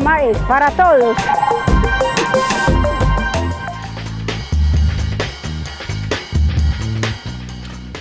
programa es para todos.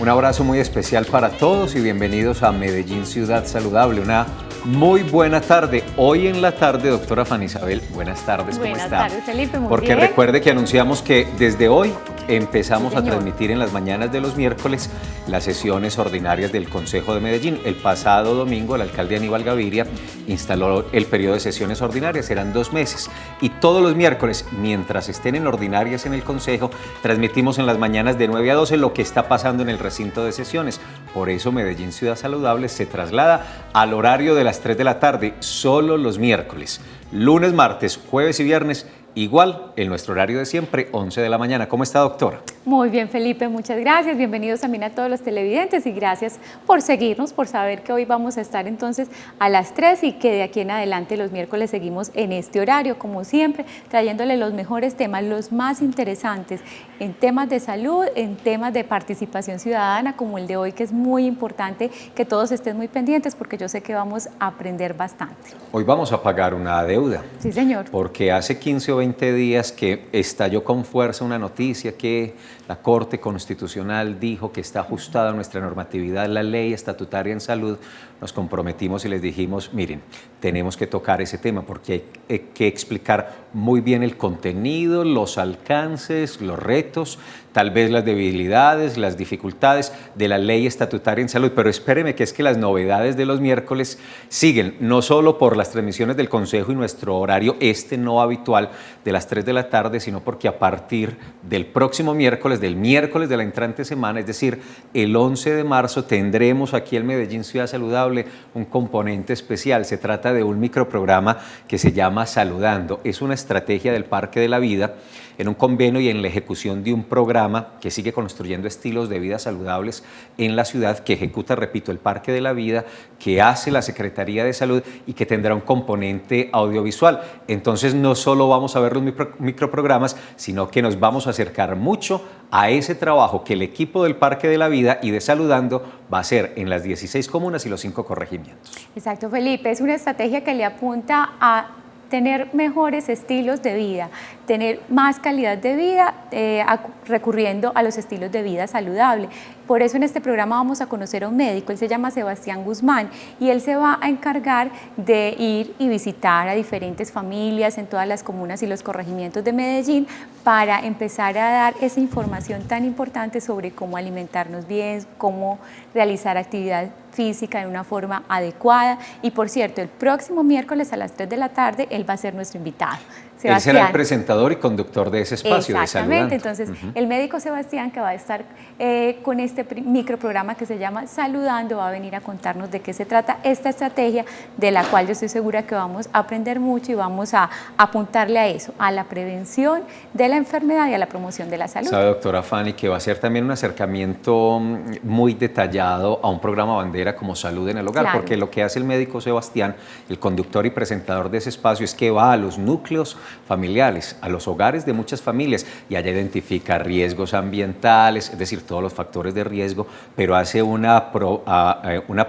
Un abrazo muy especial para todos y bienvenidos a Medellín Ciudad Saludable. Una muy buena tarde. Hoy en la tarde, doctora Fanny Isabel, buenas tardes, ¿cómo está? Buenas tardes, Felipe, muy Porque bien. recuerde que anunciamos que desde hoy empezamos a transmitir en las mañanas de los miércoles las sesiones ordinarias del Consejo de Medellín. El pasado domingo el alcalde Aníbal Gaviria instaló el periodo de sesiones ordinarias, serán 2 meses. Y todos los miércoles, mientras estén en ordinarias en el Consejo, transmitimos en las mañanas de 9 a 12 lo que está pasando en el recinto de sesiones. Por eso Medellín Ciudad Saludable se traslada al horario de las 3 de la tarde, solo los miércoles. Lunes, martes, jueves y viernes, igual en nuestro horario de siempre, 11 de la mañana. ¿Cómo está, doctora? Muy bien, Felipe, muchas gracias. Bienvenidos también a todos los televidentes y gracias por seguirnos, por saber que hoy vamos a estar entonces a las 3 y que de aquí en adelante los miércoles seguimos en este horario, como siempre, trayéndole los mejores temas, los más interesantes en temas de salud, en temas de participación ciudadana, como el de hoy, que es muy importante que todos estén muy pendientes porque yo sé que vamos a aprender bastante. Hoy vamos a pagar una deuda. Sí, señor. Porque hace 15 o 20 días que estalló con fuerza una noticia que la Corte Constitucional dijo que está ajustada a nuestra normatividad, la ley estatutaria en salud. Nos comprometimos y les dijimos, miren, tenemos que tocar ese tema porque hay que explicar muy bien el contenido, los alcances, los retos, tal vez las debilidades, las dificultades de la ley estatutaria en salud. Pero espéreme que es que las novedades de los miércoles siguen, no solo por las transmisiones del Consejo y nuestro horario no habitual de las 3 de la tarde, sino porque a partir del próximo miércoles, del miércoles de la entrante semana, es decir, el 11 de marzo, tendremos aquí en Medellín Ciudad Saludable un componente especial. Se trata de un microprograma que se llama Saludando. Es una estrategia del Parque de la Vida en un convenio y en la ejecución de un programa que sigue construyendo estilos de vida saludables en la ciudad, que ejecuta, repito, el Parque de la Vida, que hace la Secretaría de Salud y que tendrá un componente audiovisual. Entonces no solo vamos a ver los microprogramas, sino que nos vamos a acercar mucho a ese trabajo que el equipo del Parque de la Vida y de Saludando va a hacer en las 16 comunas y los 5 corregimientos. Exacto, Felipe, es una estrategia que le apunta a tener mejores estilos de vida, tener más calidad de vida recurriendo a los estilos de vida saludable. Por eso en este programa vamos a conocer a un médico, él se llama Sebastián Guzmán y él se va a encargar de ir y visitar a diferentes familias en todas las comunas y los corregimientos de Medellín para empezar a dar esa información tan importante sobre cómo alimentarnos bien, cómo realizar actividad física de una forma adecuada. Y por cierto, el próximo miércoles a las 3 de la tarde él va a ser nuestro invitado. Él será el presentador y conductor de ese espacio de Saludando. Exactamente, entonces el médico Sebastián, que va a estar con este microprograma que se llama Saludando, va a venir a contarnos de qué se trata esta estrategia, de la cual yo estoy segura que vamos a aprender mucho y vamos a apuntarle a eso, a la prevención de la enfermedad y a la promoción de la salud. Sabe, doctora Fanny, que va a ser también un acercamiento muy detallado a un programa bandera como Salud en el Hogar, claro. Porque lo que hace el médico Sebastián, el conductor y presentador de ese espacio, es que va a los núcleos familiares, a los hogares de muchas familias y allá identifica riesgos ambientales, es decir, todos los factores de riesgo, pero hace una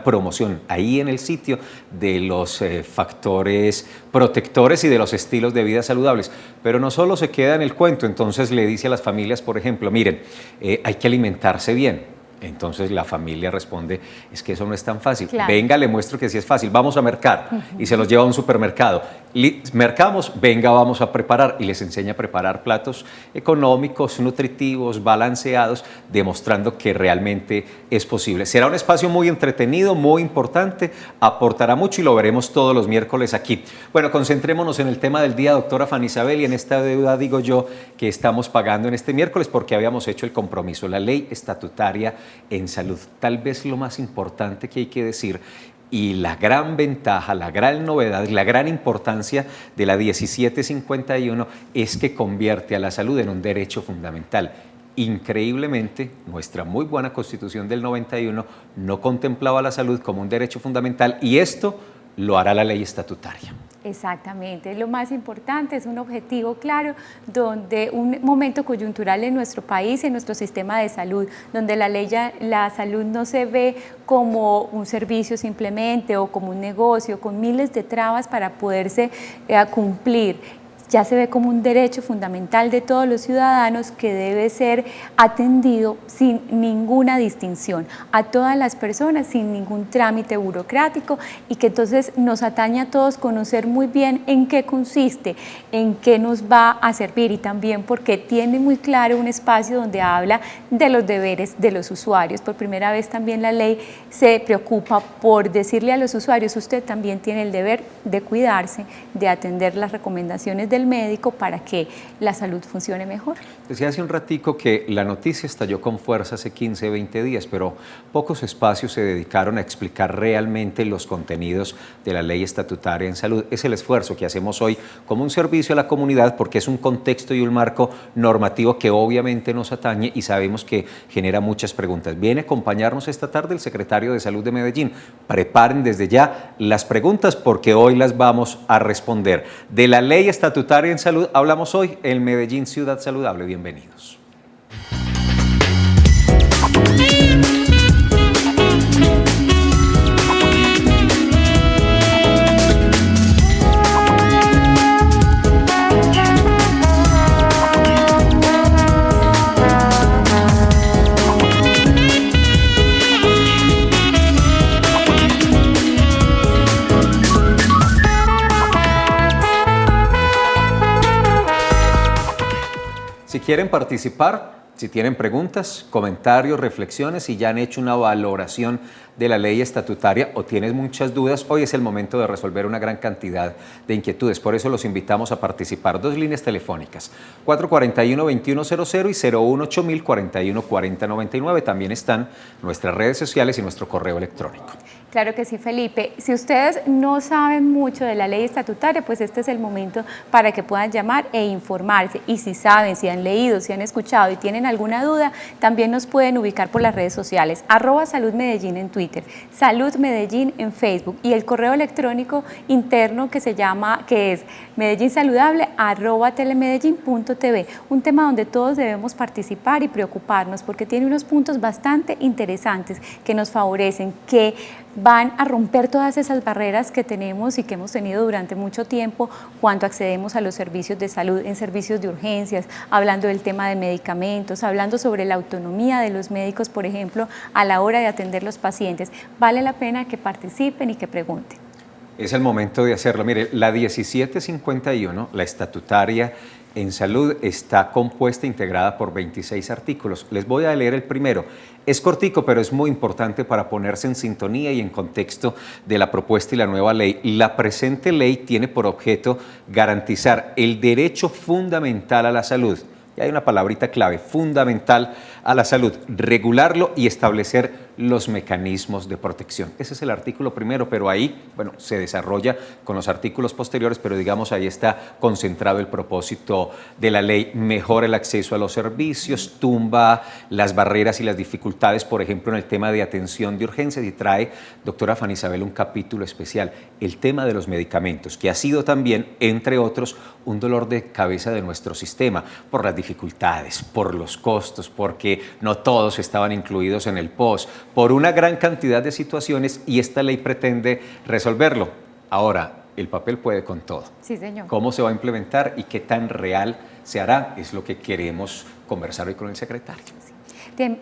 promoción ahí en el sitio de los factores protectores y de los estilos de vida saludables. Pero no solo se queda en el cuento, entonces le dice a las familias, por ejemplo, miren, hay que alimentarse bien. Entonces la familia responde, es que eso no es tan fácil. Claro. Venga, le muestro que sí es fácil, vamos a mercar. Y se los lleva a un supermercado. Mercamos, venga, vamos a preparar. Y les enseña a preparar platos económicos, nutritivos, balanceados, demostrando que realmente es posible. Será un espacio muy entretenido, muy importante, aportará mucho y lo veremos todos los miércoles aquí. Bueno, concentrémonos en el tema del día, doctora Fanny Isabel, y en esta deuda, digo yo, que estamos pagando en este miércoles porque habíamos hecho el compromiso, la ley estatutaria en salud. Tal vez lo más importante que hay que decir y la gran ventaja, la gran novedad, la gran importancia de la 1751 es que convierte a la salud en un derecho fundamental. Increíblemente, nuestra muy buena Constitución del 91 no contemplaba la salud como un derecho fundamental y esto lo hará la ley estatutaria. Exactamente, lo más importante es un objetivo claro, donde un momento coyuntural en nuestro país, en nuestro sistema de salud, donde la salud no se ve como un servicio simplemente o como un negocio, con miles de trabas para poderse cumplir. Ya se ve como un derecho fundamental de todos los ciudadanos que debe ser atendido sin ninguna distinción a todas las personas, sin ningún trámite burocrático, y que entonces nos atañe a todos conocer muy bien en qué consiste, en qué nos va a servir, y también porque tiene muy claro un espacio donde habla de los deberes de los usuarios. Por primera vez también la ley se preocupa por decirle a los usuarios: usted también tiene el deber de cuidarse, de atender las recomendaciones del médico para que la salud funcione mejor. Decía hace un ratico que la noticia estalló con fuerza hace 15, 20 días, pero pocos espacios se dedicaron a explicar realmente los contenidos de la ley estatutaria en salud. Es el esfuerzo que hacemos hoy como un servicio a la comunidad, porque es un contexto y un marco normativo que obviamente nos atañe y sabemos que genera muchas preguntas. Viene a acompañarnos esta tarde el secretario de Salud de Medellín. Preparen desde ya las preguntas porque hoy las vamos a responder. De la ley estatutaria en salud hablamos hoy en Medellín Ciudad Saludable. Bienvenidos. Si quieren participar, si tienen preguntas, comentarios, reflexiones, si ya han hecho una valoración de la ley estatutaria o tienes muchas dudas, hoy es el momento de resolver una gran cantidad de inquietudes. Por eso los invitamos a participar. Dos líneas telefónicas, 441-2100 y 018-041-4099. También están nuestras redes sociales y nuestro correo electrónico. Claro que sí, Felipe. Si ustedes no saben mucho de la ley estatutaria, pues este es el momento para que puedan llamar e informarse. Y si saben, si han leído, si han escuchado y tienen alguna duda, también nos pueden ubicar por las redes sociales, @saludmedellín en Twitter, Salud Medellín en Facebook, y el correo electrónico interno que es medellínsaludable@telemedellín.tv. Un tema donde todos debemos participar y preocuparnos, porque tiene unos puntos bastante interesantes que nos favorecen, que van a romper todas esas barreras que tenemos y que hemos tenido durante mucho tiempo cuando accedemos a los servicios de salud, en servicios de urgencias, hablando del tema de medicamentos, hablando sobre la autonomía de los médicos, por ejemplo, a la hora de atender los pacientes. Vale la pena que participen y que pregunten. Es el momento de hacerlo. Mire, la 1751, la estatutaria en salud, está compuesta, integrada por 26 artículos. Les voy a leer el primero. Es cortico, pero es muy importante para ponerse en sintonía y en contexto de la propuesta y la nueva ley. La presente ley tiene por objeto garantizar el derecho fundamental a la salud. Y hay una palabrita clave: fundamental a la salud, regularlo y establecer los mecanismos de protección. Ese es el artículo primero, pero ahí, bueno, se desarrolla con los artículos posteriores, pero digamos ahí está concentrado el propósito de la ley. Mejora el acceso a los servicios, tumba las barreras y las dificultades, por ejemplo, en el tema de atención de urgencias, y trae, doctora Fanny Isabel, un capítulo especial, el tema de los medicamentos, que ha sido también, entre otros, un dolor de cabeza de nuestro sistema, por las dificultades, por los costos, porque no todos estaban incluidos en el POS, por una gran cantidad de situaciones, y esta ley pretende resolverlo. Ahora, el papel puede con todo. Sí, señor. ¿Cómo se va a implementar y qué tan real se hará? Es lo que queremos conversar hoy con el secretario. Sí.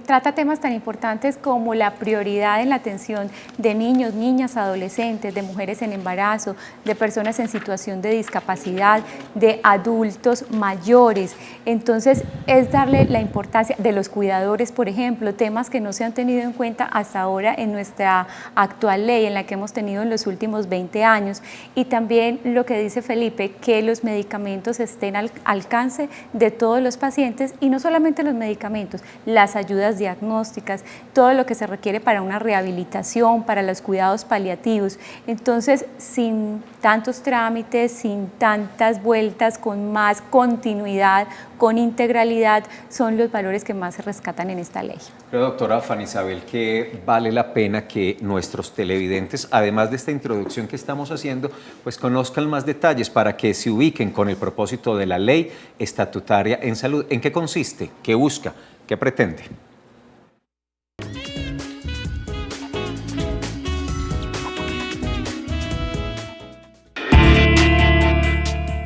Trata temas tan importantes como la prioridad en la atención de niños, niñas, adolescentes, de mujeres en embarazo, de personas en situación de discapacidad, de adultos mayores. Entonces, es darle la importancia de los cuidadores, por ejemplo, temas que no se han tenido en cuenta hasta ahora en nuestra actual ley, en la que hemos tenido en los últimos 20 años. Y también lo que dice Felipe, que los medicamentos estén al alcance de todos los pacientes, y no solamente los medicamentos, las ayudas diagnósticas, todo lo que se requiere para una rehabilitación, para los cuidados paliativos. Entonces, sin tantos trámites, sin tantas vueltas, con más continuidad, con integralidad, son los valores que más se rescatan en esta ley. Pero doctora Fanny Isabel, que vale la pena que nuestros televidentes, además de esta introducción que estamos haciendo, pues conozcan más detalles para que se ubiquen con el propósito de la ley estatutaria en salud. ¿En qué consiste? ¿Qué busca? ¿Qué pretende?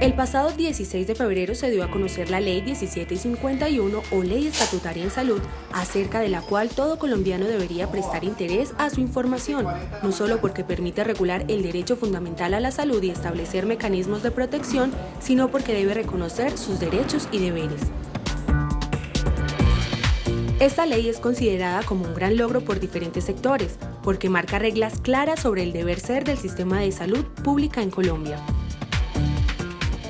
El pasado 16 de febrero se dio a conocer la Ley 1751 o Ley Estatutaria en Salud, acerca de la cual todo colombiano debería prestar interés a su información, no solo porque permite regular el derecho fundamental a la salud y establecer mecanismos de protección, sino porque debe reconocer sus derechos y deberes. Esta ley es considerada como un gran logro por diferentes sectores, porque marca reglas claras sobre el deber ser del sistema de salud pública en Colombia.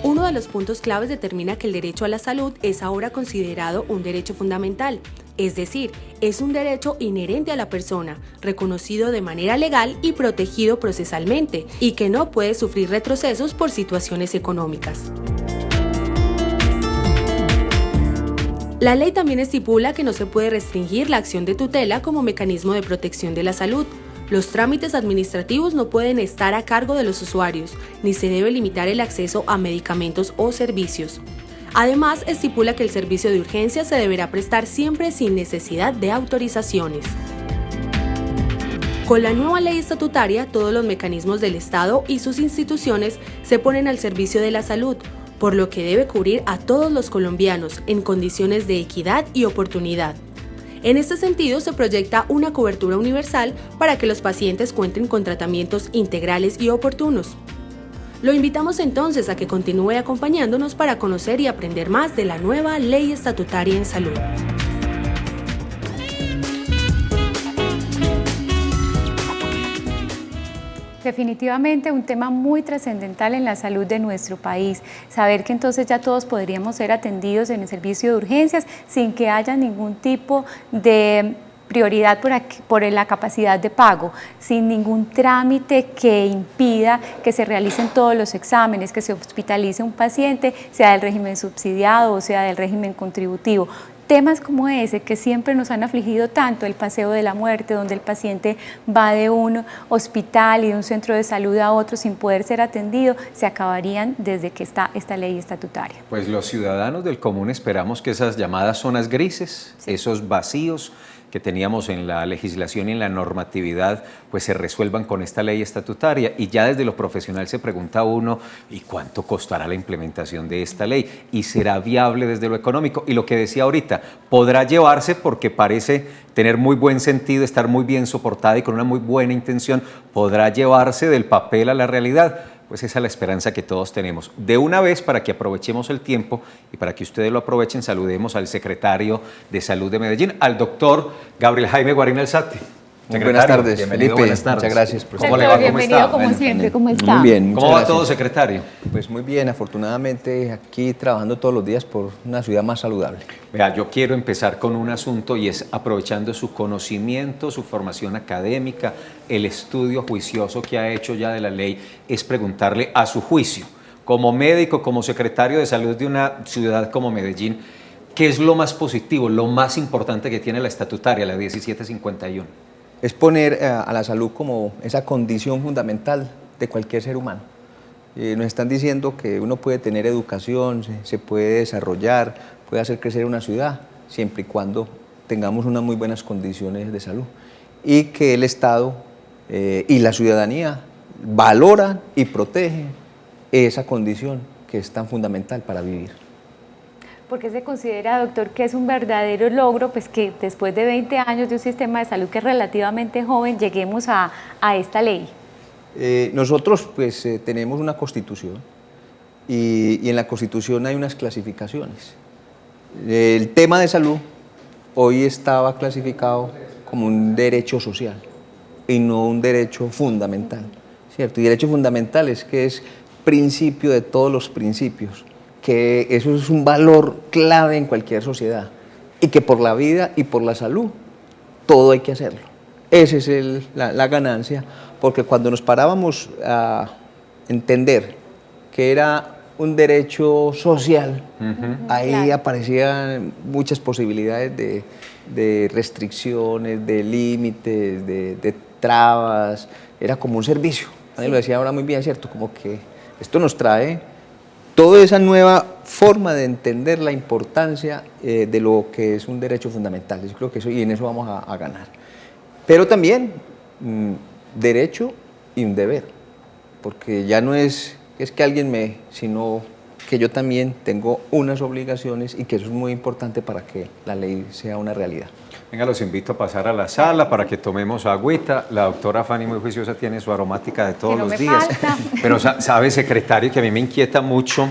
Uno de los puntos claves determina que el derecho a la salud es ahora considerado un derecho fundamental, es decir, es un derecho inherente a la persona, reconocido de manera legal y protegido procesalmente, y que no puede sufrir retrocesos por situaciones económicas. La ley también estipula que no se puede restringir la acción de tutela como mecanismo de protección de la salud. Los trámites administrativos no pueden estar a cargo de los usuarios, ni se debe limitar el acceso a medicamentos o servicios. Además, estipula que el servicio de urgencia se deberá prestar siempre sin necesidad de autorizaciones. Con la nueva ley estatutaria, todos los mecanismos del Estado y sus instituciones se ponen al servicio de la salud, por lo que debe cubrir a todos los colombianos en condiciones de equidad y oportunidad. En este sentido, se proyecta una cobertura universal para que los pacientes cuenten con tratamientos integrales y oportunos. Lo invitamos entonces a que continúe acompañándonos para conocer y aprender más de la nueva Ley Estatutaria en Salud. Definitivamente un tema muy trascendental en la salud de nuestro país. Saber que entonces ya todos podríamos ser atendidos en el servicio de urgencias sin que haya ningún tipo de prioridad por la capacidad de pago, sin ningún trámite que impida que se realicen todos los exámenes, que se hospitalice un paciente, sea del régimen subsidiado o sea del régimen contributivo. Temas como ese que siempre nos han afligido tanto, el paseo de la muerte, donde el paciente va de un hospital y de un centro de salud a otro sin poder ser atendido, se acabarían desde que está esta ley estatutaria. Pues los ciudadanos del común esperamos que esas llamadas zonas grises, sí, esos vacíos que teníamos en la legislación y en la normatividad, pues se resuelvan con esta ley estatutaria. Y ya desde lo profesional se pregunta uno, ¿y cuánto costará la implementación de esta ley? ¿Y será viable desde lo económico? Y lo que decía ahorita, podrá llevarse porque parece tener muy buen sentido, estar muy bien soportada y con una muy buena intención, podrá llevarse del papel a la realidad. Pues esa es la esperanza que todos tenemos. De una vez, para que aprovechemos el tiempo y para que ustedes lo aprovechen, saludemos al secretario de Salud de Medellín, al doctor Gabriel Jaime Guarín Alzate. Muy buenas tardes, bienvenido, Felipe. buenas tardes. Muchas gracias. ¿Cómo le va? ¿Cómo bienvenido está? como siempre, ¿cómo está? Muy bien, muchas ¿Cómo va gracias. todo, secretario? Pues muy bien, afortunadamente aquí trabajando todos los días por una ciudad más saludable. Vea, yo quiero empezar con un asunto y es aprovechando su conocimiento, su formación académica, el estudio juicioso que ha hecho ya de la ley, es preguntarle a su juicio, como médico, como secretario de salud de una ciudad como Medellín, ¿qué es lo más positivo, lo más importante que tiene la estatutaria, la 1751? Es poner a la salud como esa condición fundamental de cualquier ser humano. Nos están diciendo que uno puede tener educación, se puede desarrollar, puede hacer crecer una ciudad, siempre y cuando tengamos unas muy buenas condiciones de salud. Y que el Estado y la ciudadanía valoran y protegen esa condición que es tan fundamental para vivir. ¿Por qué se considera, doctor, que es un verdadero logro, pues que después de 20 años de un sistema de salud que es relativamente joven, lleguemos a esta ley? Nosotros pues tenemos una constitución y en la constitución hay unas clasificaciones. El tema de salud hoy estaba clasificado como un derecho social y no un derecho fundamental, ¿cierto? Y derecho fundamental es que es principio de todos los principios, que eso es un valor clave en cualquier sociedad. y que por la vida y por la salud todo hay que hacerlo. Esa es la ganancia, porque cuando nos parábamos a entender que era un derecho social, ahí claro, aparecían muchas posibilidades de restricciones, de límites, de trabas, era como un servicio. Nadie lo decía ahora muy bien, ¿cierto? Como que esto nos trae toda esa nueva forma de entender la importancia de lo que es un derecho fundamental. Yo creo que eso, y en eso vamos a ganar. Pero también derecho y un deber, porque ya no es que alguien sino que yo también tengo unas obligaciones y que eso es muy importante para que la ley sea una realidad. Venga, los invito a pasar a la sala para que tomemos agüita. La doctora Fanny, muy juiciosa, tiene su aromática de todos los días. Pero sabe, secretario, que a mí me inquieta mucho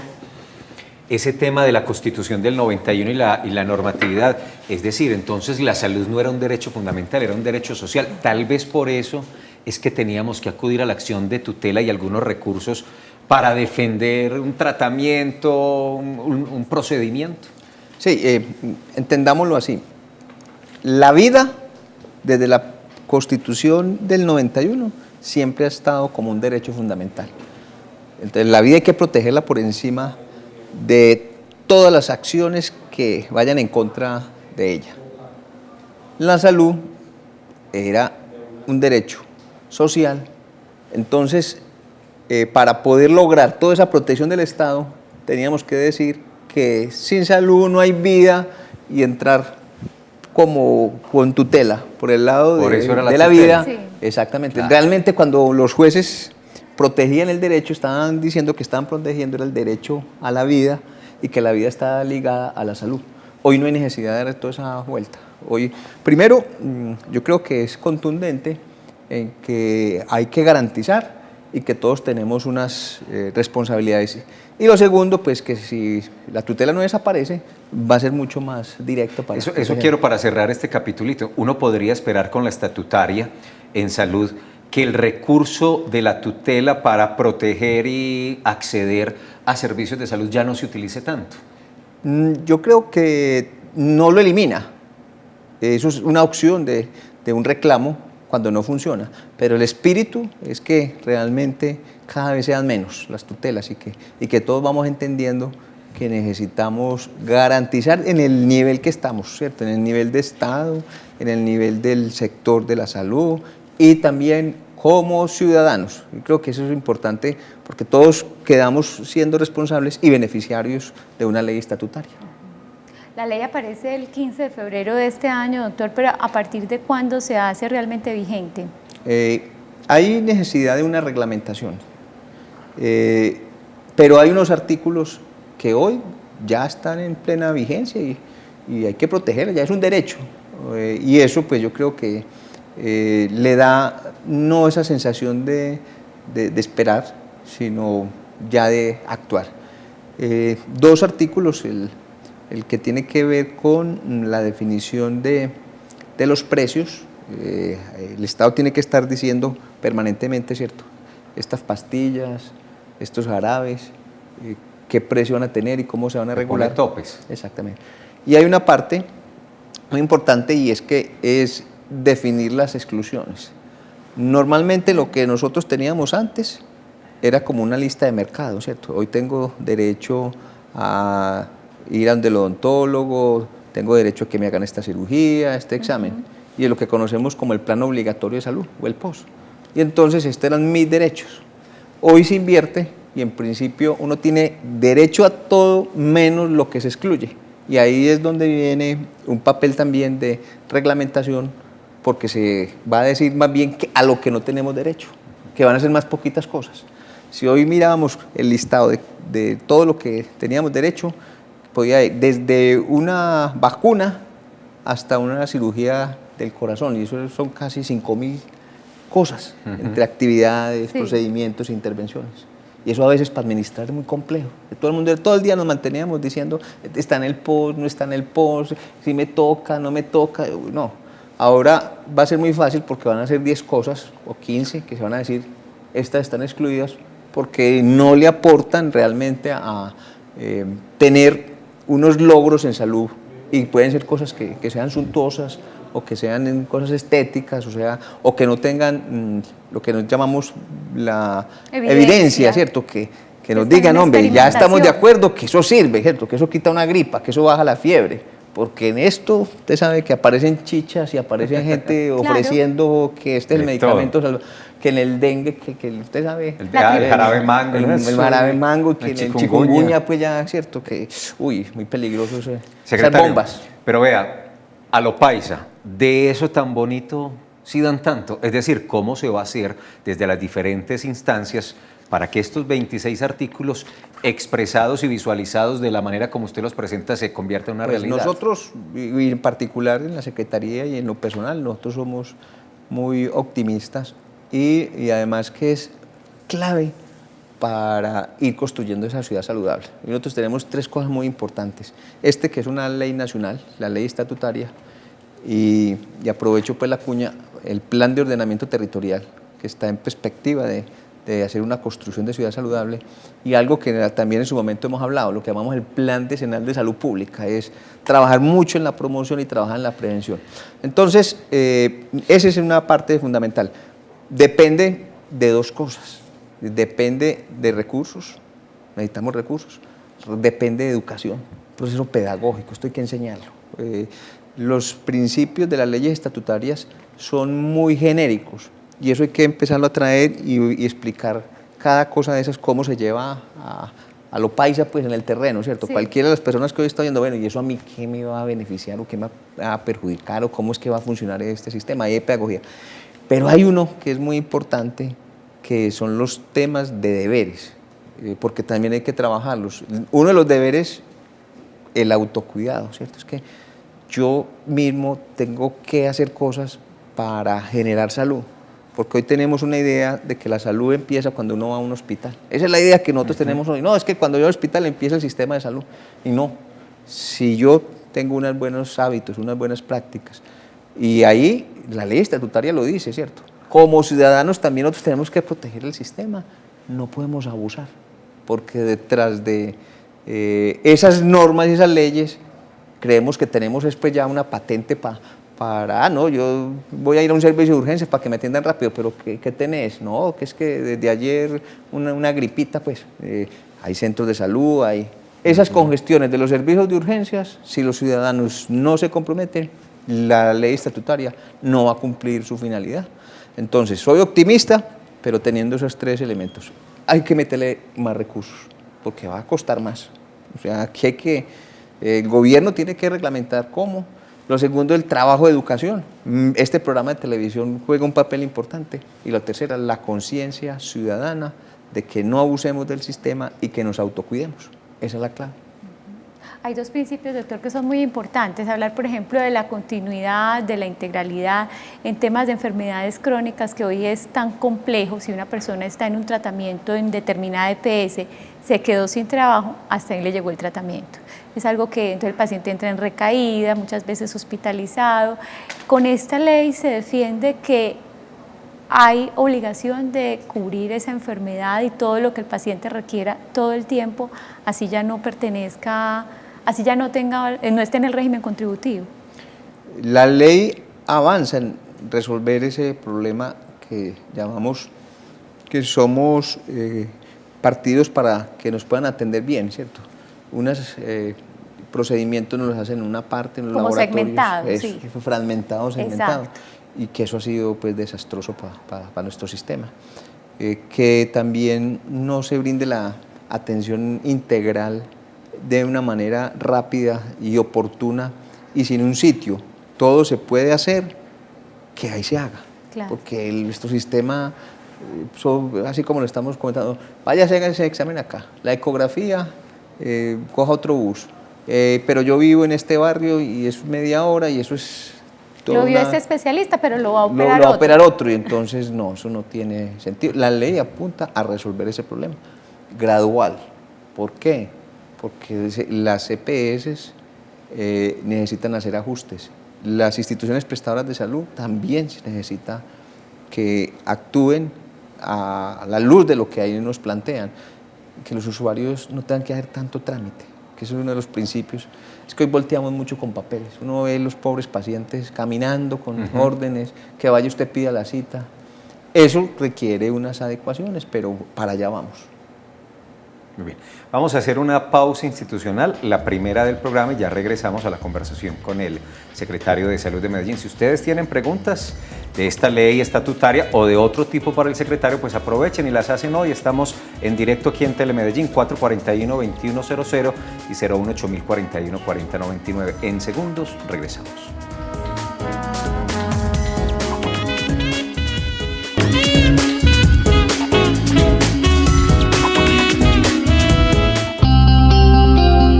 ese tema de la Constitución del 91 y la normatividad. Es decir, entonces la salud no era un derecho fundamental, era un derecho social. Tal vez por eso es que teníamos que acudir a la acción de tutela y algunos recursos para defender un tratamiento, un procedimiento. Sí, entendámoslo así. La vida, desde la Constitución del 91, siempre ha estado como un derecho fundamental. Entonces, la vida hay que protegerla por encima de todas las acciones que vayan en contra de ella. La salud era un derecho social, entonces, para poder lograr toda esa protección del Estado, teníamos que decir que sin salud no hay vida y entrar como con tutela, por el lado de la vida. Sí. Exactamente. Claro. Realmente cuando los jueces protegían el derecho, estaban diciendo que estaban protegiendo el derecho a la vida y que la vida está ligada a la salud. Hoy no hay necesidad de dar toda esa vuelta. Hoy, primero, yo creo que es contundente en que hay que garantizar y que todos tenemos unas responsabilidades. Y lo segundo, pues que si la tutela no desaparece, va a ser mucho más directo para eso quiero para cerrar este capitulito. Uno podría esperar con la estatutaria en salud que el recurso de la tutela para proteger y acceder a servicios de salud ya no se utilice tanto. Yo creo que no lo elimina. Eso es una opción de un reclamo cuando no funciona, pero el espíritu es que realmente cada vez sean menos las tutelas y que todos vamos entendiendo que necesitamos garantizar en el nivel que estamos, ¿cierto? En el nivel de Estado, en el nivel del sector de la salud y también como ciudadanos. Yo creo que eso es importante porque todos quedamos siendo responsables y beneficiarios de una ley estatutaria. La ley aparece el 15 de febrero de este año, doctor, pero ¿a partir de cuándo se hace realmente vigente? Hay necesidad de una reglamentación, pero hay unos artículos que hoy ya están en plena vigencia y hay que protegerlos, ya es un derecho. Y eso pues yo creo que le da no esa sensación de esperar, sino ya de actuar. Dos artículos, el que tiene que ver con la definición de los precios. El Estado tiene que estar diciendo permanentemente, ¿cierto?, estas pastillas, estos jarabes, qué precio van a tener y cómo se van a regular. Poner topes. Exactamente. Y hay una parte muy importante y es que es definir las exclusiones. Normalmente lo que nosotros teníamos antes era como una lista de mercado, ¿cierto? Hoy tengo derecho a ir a donde el odontólogo, tengo derecho a que me hagan esta cirugía, este examen, y es lo que conocemos como el plan obligatorio de salud o el POS. Y entonces estos eran mis derechos. Hoy se invierte y en principio uno tiene derecho a todo menos lo que se excluye. Y ahí es donde viene un papel también de reglamentación, porque se va a decir más bien que a lo que no tenemos derecho, que van a ser más poquitas cosas. Si hoy mirábamos el listado de todo lo que teníamos derecho, podía ir desde una vacuna hasta una cirugía del corazón, y eso son casi 5.000 cosas, entre actividades, procedimientos e intervenciones. Y eso a veces para administrar es muy complejo. Todo el día nos manteníamos diciendo, está en el POS, no está en el POS, si me toca, no me toca. No, ahora va a ser muy fácil porque van a ser 10 cosas o 15 que se van a decir, estas están excluidas porque no le aportan realmente a tener unos logros en salud y pueden ser cosas que sean suntuosas o que sean cosas estéticas, o que no tengan lo que nos llamamos la evidencia, ¿cierto? Que nos digan, hombre, ya estamos de acuerdo que eso sirve, ¿cierto? Que eso quita una gripa, que eso baja la fiebre, porque en esto usted sabe que aparecen chichas y aparecen gente ofreciendo que este es el medicamento, que en el dengue, que usted sabe, el jarabe mango, el jarabe mango, que en el chikungunya, pues ya, ¿cierto? Que, muy peligroso esas bombas. Pero vea, a lo paisa, de eso tan bonito sí dan tanto, es decir, cómo se va a hacer desde las diferentes instancias para que estos 26 artículos expresados y visualizados de la manera como usted los presenta se conviertan en una realidad. Nosotros, y en particular en la Secretaría y en lo personal, nosotros somos muy optimistas y además que es clave para ir construyendo esa ciudad saludable. Y nosotros tenemos 3 cosas muy importantes. Que es una ley nacional, la ley estatutaria, y aprovecho pues la cuña, el plan de ordenamiento territorial, que está en perspectiva de hacer una construcción de ciudad saludable, y algo que también en su momento hemos hablado, lo que llamamos el Plan Decenal de Salud Pública, es trabajar mucho en la promoción y trabajar en la prevención. Entonces, esa es una parte fundamental. Depende de 2 cosas. Depende de recursos, necesitamos recursos, depende de educación, proceso pedagógico, esto hay que enseñarlo. Los principios de las leyes estatutarias son muy genéricos y eso hay que empezarlo a traer y explicar cada cosa de esas, cómo se lleva a lo paisa pues en el terreno, ¿cierto? Sí. Cualquiera de las personas que hoy está viendo, bueno, ¿y eso a mí qué me va a beneficiar o qué me va a perjudicar o cómo es que va a funcionar este sistema? Ahí hay pedagogía. Pero hay uno que es muy importante, que son los temas de deberes, porque también hay que trabajarlos. Uno de los deberes, el autocuidado, ¿cierto? Es que yo mismo tengo que hacer cosas para generar salud, porque hoy tenemos una idea de que la salud empieza cuando uno va a un hospital. Esa es la idea que nosotros tenemos hoy. No, es que cuando yo voy al hospital empieza el sistema de salud. Y no, si yo tengo unos buenos hábitos, unas buenas prácticas, y ahí la ley estatutaria lo dice, ¿cierto? Como ciudadanos también nosotros tenemos que proteger el sistema, no podemos abusar, porque detrás de esas normas y esas leyes creemos que tenemos después ya una patente para, no, yo voy a ir a un servicio de urgencias para que me atiendan rápido, pero ¿qué tenés? No, que es que desde ayer una gripita, pues hay centros de salud, hay esas congestiones de los servicios de urgencias, si los ciudadanos no se comprometen, la ley estatutaria no va a cumplir su finalidad. Entonces, soy optimista, pero teniendo esos 3 elementos. Hay que meterle más recursos, porque va a costar más. O sea, aquí el gobierno tiene que reglamentar cómo. Lo segundo, el trabajo de educación. Este programa de televisión juega un papel importante. Y la tercera, la conciencia ciudadana de que no abusemos del sistema y que nos autocuidemos. Esa es la clave. Hay 2 principios, doctor, que son muy importantes. Hablar, por ejemplo, de la continuidad, de la integralidad en temas de enfermedades crónicas, que hoy es tan complejo. Si una persona está en un tratamiento en determinada EPS, se quedó sin trabajo, hasta ahí le llegó el tratamiento. Es algo que entonces el paciente entra en recaída, muchas veces hospitalizado. Con esta ley se defiende que hay obligación de cubrir esa enfermedad y todo lo que el paciente requiera todo el tiempo, así ya no pertenezca, así ya no esté en el régimen contributivo. La ley avanza en resolver ese problema que llamamos que somos partidos para que nos puedan atender bien, ¿cierto? Unos procedimientos nos los hacen en una parte, en los como laboratorios. Segmentados, sí. Fragmentado, segmentado. Exacto. Y que eso ha sido pues desastroso para nuestro sistema. Que también no se brinde la atención integral de una manera rápida y oportuna y sin un sitio. Todo se puede hacer, que ahí se haga. Claro. Porque nuestro sistema, así como lo estamos comentando, vaya a hacer ese examen acá, la ecografía, coja otro bus. Pero yo vivo en este barrio y es media hora y eso es... Lo vio este especialista, pero lo va a operar lo va a operar otro y entonces no, eso no tiene sentido. La ley apunta a resolver ese problema, gradual. ¿Por qué? Porque las EPS necesitan hacer ajustes. Las instituciones prestadoras de salud también se necesita que actúen a la luz de lo que ahí nos plantean, que los usuarios no tengan que hacer tanto trámite. que eso es uno de los principios, es que hoy volteamos mucho con papeles. Uno ve los pobres pacientes caminando con órdenes, que vaya usted pida la cita. Eso requiere unas adecuaciones, pero para allá vamos. Muy bien. Vamos a hacer una pausa institucional, la primera del programa, y ya regresamos a la conversación con el secretario de Salud de Medellín. Si ustedes tienen preguntas de esta ley estatutaria o de otro tipo para el secretario, pues aprovechen y las hacen hoy. Estamos en directo aquí en Telemedellín, 441-2100 y 018-041-4099. En segundos regresamos.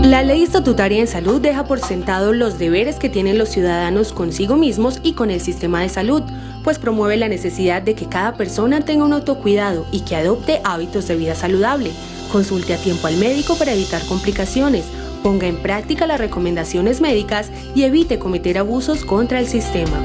La ley estatutaria en salud deja por sentado los deberes que tienen los ciudadanos consigo mismos y con el sistema de salud, pues promueve la necesidad de que cada persona tenga un autocuidado y que adopte hábitos de vida saludable, consulte a tiempo al médico para evitar complicaciones, ponga en práctica las recomendaciones médicas y evite cometer abusos contra el sistema.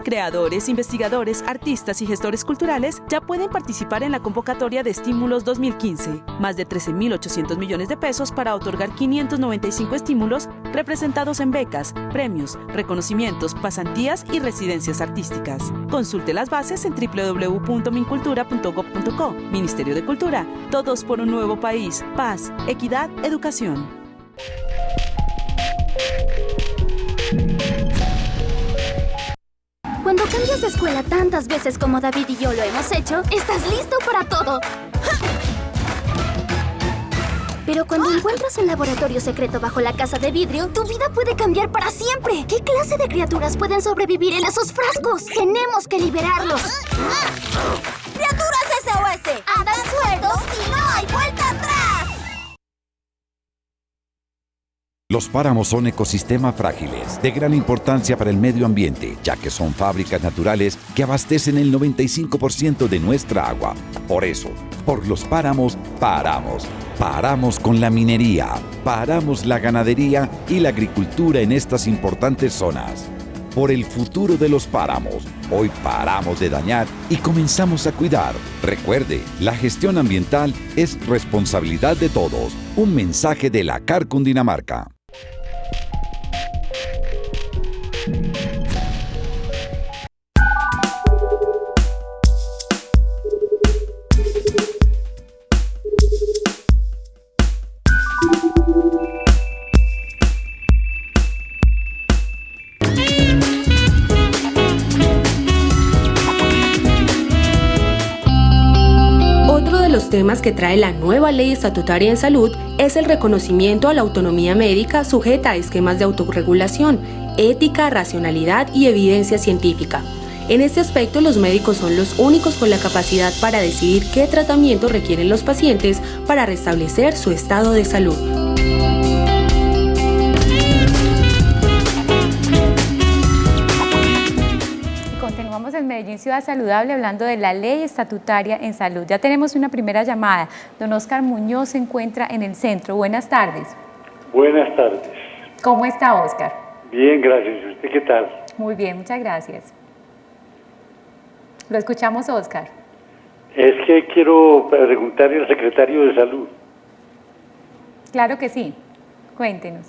Creadores, investigadores, artistas y gestores culturales ya pueden participar en la convocatoria de Estímulos 2015. Más de 13.800 millones de pesos para otorgar 595 estímulos representados en becas, premios, reconocimientos, pasantías y residencias artísticas. Consulte las bases en www.mincultura.gov.co. Ministerio de Cultura. Todos por un nuevo país. Paz, equidad, educación. Cuando cambias de escuela tantas veces como David y yo lo hemos hecho, estás listo para todo. Pero cuando encuentras un laboratorio secreto bajo la casa de vidrio, tu vida puede cambiar para siempre. ¿Qué clase de criaturas pueden sobrevivir en esos frascos? Tenemos que liberarlos. ¡Criaturas SOS! ¡Andan sueltos y no hay vuelta atrás! Los páramos son ecosistemas frágiles, de gran importancia para el medio ambiente, ya que son fábricas naturales que abastecen el 95% de nuestra agua. Por eso, por los páramos, paramos. Paramos con la minería, paramos la ganadería y la agricultura en estas importantes zonas. Por el futuro de los páramos, hoy paramos de dañar y comenzamos a cuidar. Recuerde, la gestión ambiental es responsabilidad de todos. Un mensaje de la CAR Cundinamarca. Temas que trae la nueva ley estatutaria en salud es el reconocimiento a la autonomía médica sujeta a esquemas de autorregulación, ética, racionalidad y evidencia científica. En este aspecto, los médicos son los únicos con la capacidad para decidir qué tratamiento requieren los pacientes para restablecer su estado de salud. Continuamos en Medellín Ciudad Saludable hablando de la ley estatutaria en salud. Ya tenemos una primera llamada. Don Oscar Muñoz se encuentra en el centro. Buenas tardes. Buenas tardes. ¿Cómo está, Oscar? Bien, gracias. ¿Y usted qué tal? Muy bien, muchas gracias. Lo escuchamos, Oscar. Es que quiero preguntarle al secretario de Salud. Claro que sí. Cuéntenos.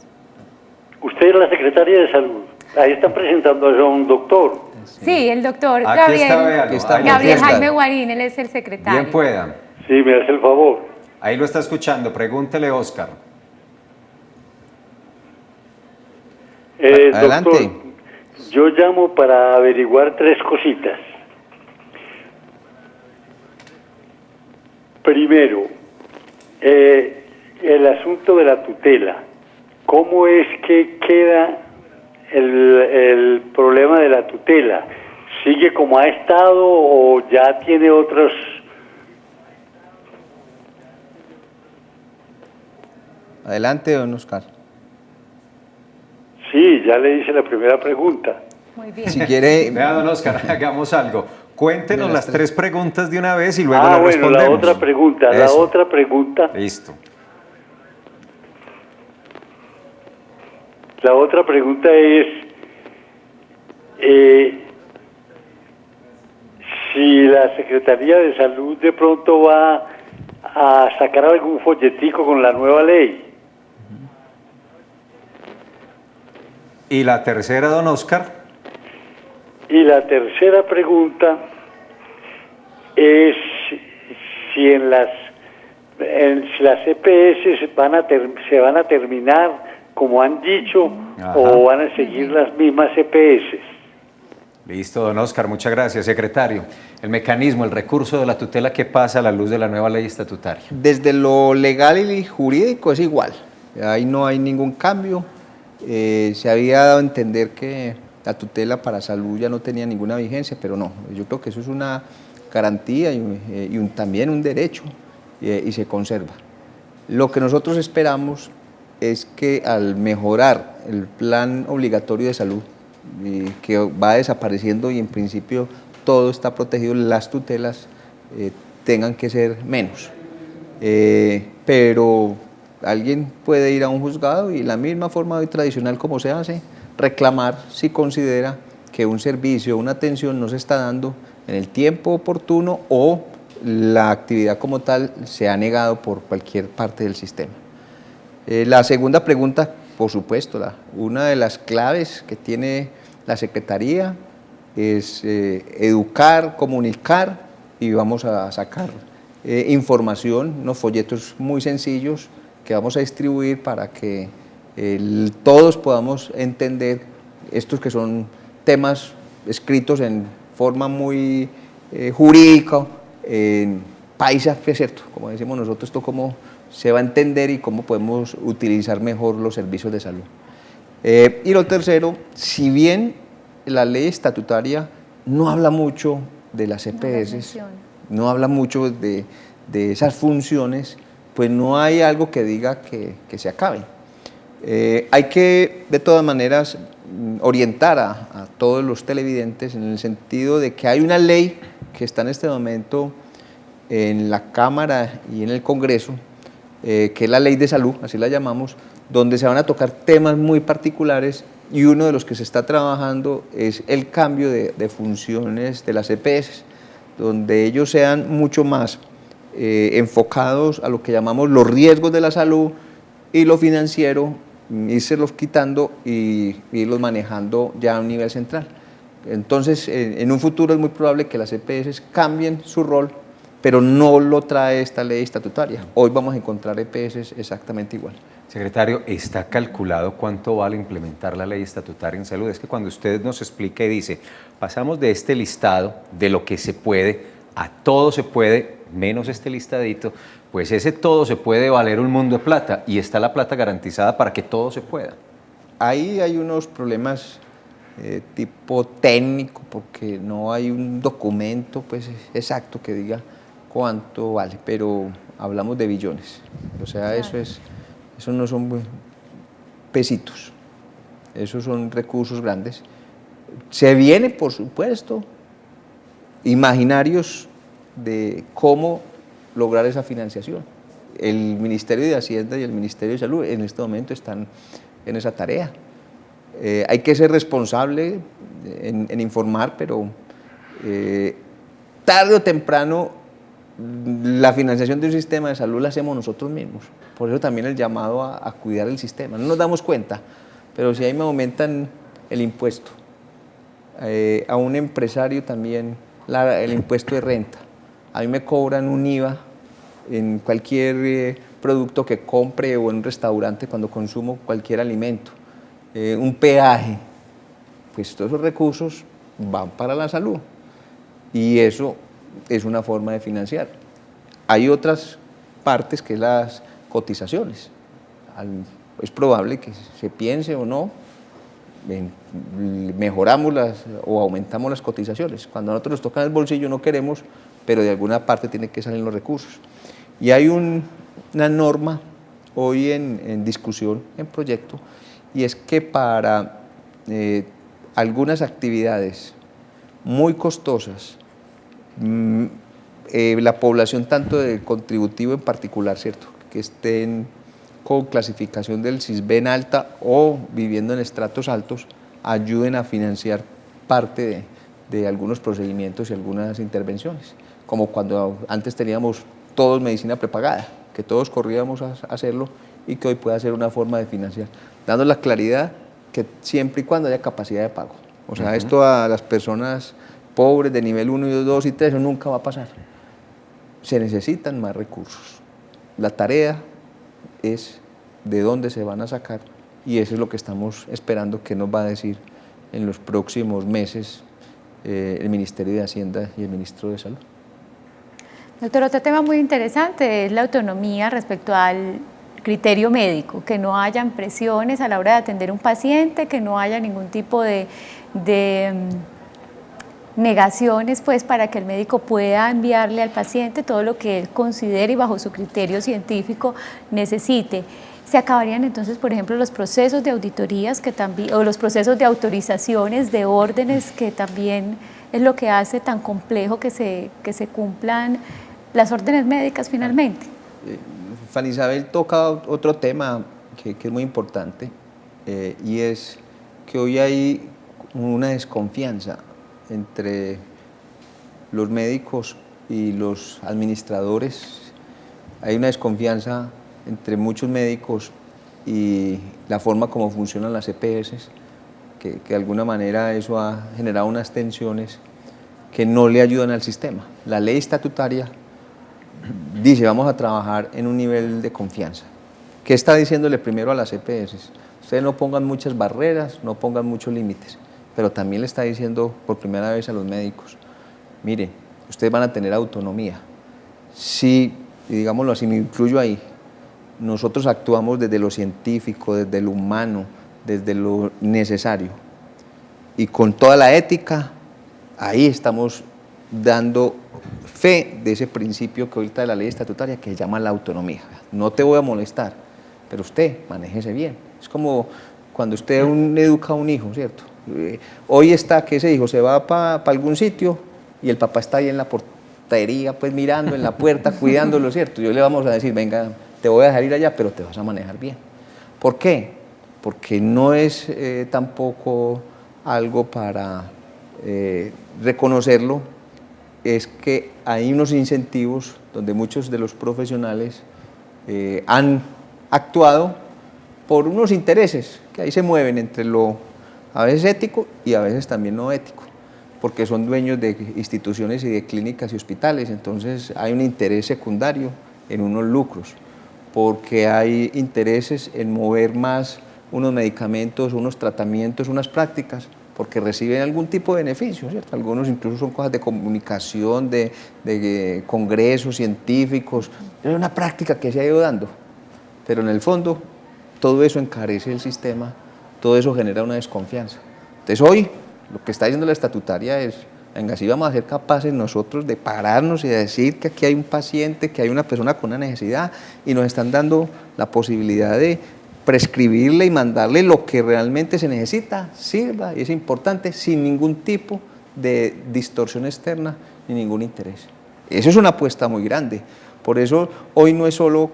Usted es la secretaria de Salud. Ahí están presentando a un doctor. Sí, el doctor Aquí Gabriel Jaime Guarín, él es el secretario. Bien puedan. Sí, me hace el favor. Ahí lo está escuchando, pregúntele, Oscar. Adelante. Doctor, yo llamo para averiguar 3 cositas. Primero, el asunto de la tutela. ¿Cómo es que queda el problema de la tutela? ¿Sigue como ha estado o ya tiene otros? Adelante, don Oscar. Sí, ya le hice la primera pregunta. Muy bien. Si quiere, Vea, don Oscar, hagamos algo. Cuéntenos las tres preguntas de una vez y luego Ah, las bueno, respondemos. la otra pregunta. Listo. La otra pregunta es si la Secretaría de Salud de pronto va a sacar algún folletico con la nueva ley. ¿Y la tercera, don Oscar? Y la tercera pregunta es si en las EPS se van a terminar como han dicho. Ajá. O van a seguir las mismas EPS. Listo, don Oscar, muchas gracias. Secretario, el mecanismo, el recurso de la tutela, ¿qué pasa a la luz de la nueva ley estatutaria? Desde lo legal y jurídico es igual, ahí no hay ningún cambio. Se había dado a entender que la tutela para salud ya no tenía ninguna vigencia, pero no, yo creo que eso es una garantía y también un derecho y se conserva. Lo que nosotros esperamos es que al mejorar el plan obligatorio de salud, que va desapareciendo y en principio todo está protegido, las tutelas tengan que ser menos. Pero alguien puede ir a un juzgado y la misma forma tradicional como se hace, reclamar si considera que un servicio, una atención no se está dando en el tiempo oportuno o la actividad como tal se ha negado por cualquier parte del sistema. La segunda pregunta, por supuesto, una de las claves que tiene la Secretaría es educar, comunicar y vamos a sacar información, unos folletos muy sencillos que vamos a distribuir para que todos podamos entender estos que son temas escritos en forma muy jurídica, en paisa, que es cierto, como decimos nosotros, esto cómo se va a entender y cómo podemos utilizar mejor los servicios de salud. Y lo tercero, si bien la ley estatutaria no habla mucho de las EPS, no habla mucho de esas funciones, pues no hay algo que diga que se acaben. Hay que, de todas maneras, orientar a todos los televidentes en el sentido de que hay una ley que está en este momento en la Cámara y en el Congreso, que es la Ley de Salud, así la llamamos, donde se van a tocar temas muy particulares y uno de los que se está trabajando es el cambio de funciones de las EPS, donde ellos sean mucho más enfocados a lo que llamamos los riesgos de la salud y lo financiero, irselos quitando y irlos manejando ya a un nivel central. Entonces, en un futuro es muy probable que las EPS cambien su rol, pero no lo trae esta ley estatutaria. Hoy vamos a encontrar EPS exactamente igual. Secretario, ¿está calculado cuánto vale implementar la ley estatutaria en salud? Es que cuando usted nos explica y dice, pasamos de este listado, de lo que se puede, a todo se puede, menos este listadito, pues ese todo se puede valer un mundo de plata y está la plata garantizada para que todo se pueda. Ahí hay unos problemas tipo técnico, porque no hay un documento pues exacto que diga cuánto vale, pero hablamos de billones, o sea, eso no son pesitos, esos son recursos grandes. Se viene, por supuesto, imaginarios de cómo lograr esa financiación. El Ministerio de Hacienda y el Ministerio de Salud en este momento están en esa tarea. Hay que ser responsable en informar, pero tarde o temprano la financiación de un sistema de salud la hacemos nosotros mismos. Por eso también el llamado a cuidar el sistema. No nos damos cuenta, pero si ahí me aumentan el impuesto, a un empresario también el impuesto de renta, a mí me cobran un IVA en cualquier producto que compre o en un restaurante cuando consumo cualquier alimento, un peaje, pues todos esos recursos van para la salud y eso es una forma de financiar. Hay otras partes que es las cotizaciones. Es probable que se piense o no, mejoramos o aumentamos las cotizaciones. Cuando a nosotros nos tocan el bolsillo no queremos, pero de alguna parte tienen que salir los recursos. Y hay una norma hoy en discusión, en proyecto, y es que para algunas actividades muy costosas la población tanto de contributivo en particular, ¿cierto? Que estén con clasificación del Sisbén alta o viviendo en estratos altos, ayuden a financiar parte de algunos procedimientos y algunas intervenciones, como cuando antes teníamos todos medicina prepagada, que todos corríamos a hacerlo y que hoy puede ser una forma de financiar, dando la claridad que siempre y cuando haya capacidad de pago. O sea, esto a las personas pobres de nivel 1, 2 y 3 nunca va a pasar. Se necesitan más recursos. La tarea es de dónde se van a sacar y eso es lo que estamos esperando que nos va a decir en los próximos meses el Ministerio de Hacienda y el Ministro de Salud. Doctor, otro tema muy interesante es la autonomía respecto al criterio médico, que no hayan presiones a la hora de atender un paciente, que no haya ningún tipo de negaciones pues, para que el médico pueda enviarle al paciente todo lo que él considere y bajo su criterio científico necesite. ¿Se acabarían entonces, por ejemplo, los procesos de auditorías que también, o los procesos de autorizaciones, de órdenes, que también es lo que hace tan complejo que se cumplan las órdenes médicas finalmente? Fanny Isabel toca otro tema que es muy importante y es que hoy hay una desconfianza entre los médicos y los administradores. Hay una desconfianza entre muchos médicos y la forma como funcionan las EPS, que de alguna manera eso ha generado unas tensiones que no le ayudan al sistema. La ley estatutaria dice vamos a trabajar en un nivel de confianza. ¿Qué está diciéndole primero a las EPS? Ustedes no pongan muchas barreras, no pongan muchos límites, pero también le está diciendo por primera vez a los médicos, mire, ustedes van a tener autonomía. Si, digámoslo así, me incluyo ahí, nosotros actuamos desde lo científico, desde lo humano, desde lo necesario y con toda la ética, ahí estamos dando fe de ese principio que ahorita de la ley estatutaria que se llama la autonomía. No te voy a molestar, pero usted manéjese bien. Es como cuando usted educa a un hijo, ¿cierto? Hoy está que ese hijo se va para algún sitio y el papá está ahí en la portería, pues mirando en la puerta, cuidándolo, ¿cierto? Yo le vamos a decir, venga, te voy a dejar ir allá, pero te vas a manejar bien. ¿Por qué? Porque no es tampoco algo para reconocerlo, es que hay unos incentivos donde muchos de los profesionales han actuado por unos intereses que ahí se mueven entre lo a veces ético y a veces también no ético, porque son dueños de instituciones y de clínicas y hospitales, entonces hay un interés secundario en unos lucros, porque hay intereses en mover más unos medicamentos, unos tratamientos, unas prácticas, porque reciben algún tipo de beneficio, ¿cierto? Algunos incluso son cosas de comunicación, de congresos científicos, es una práctica que se ha ido dando, pero en el fondo todo eso encarece el sistema, todo eso genera una desconfianza. Entonces hoy lo que está diciendo la estatutaria es, venga, si vamos a ser capaces nosotros de pararnos y de decir que aquí hay un paciente, que hay una persona con una necesidad y nos están dando la posibilidad de prescribirle y mandarle lo que realmente se necesita, sirva y es importante sin ningún tipo de distorsión externa ni ningún interés. Eso es una apuesta muy grande. Por eso hoy no es solo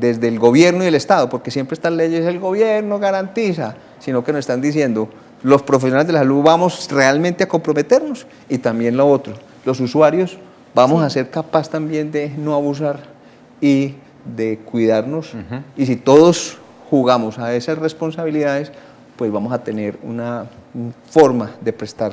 desde el gobierno y el Estado, porque siempre estas leyes el gobierno garantiza, sino que nos están diciendo los profesionales de la salud vamos realmente a comprometernos y también lo otro, los usuarios vamos a ser capaces también de no abusar y de cuidarnos y si todos jugamos a esas responsabilidades, pues vamos a tener una forma de prestar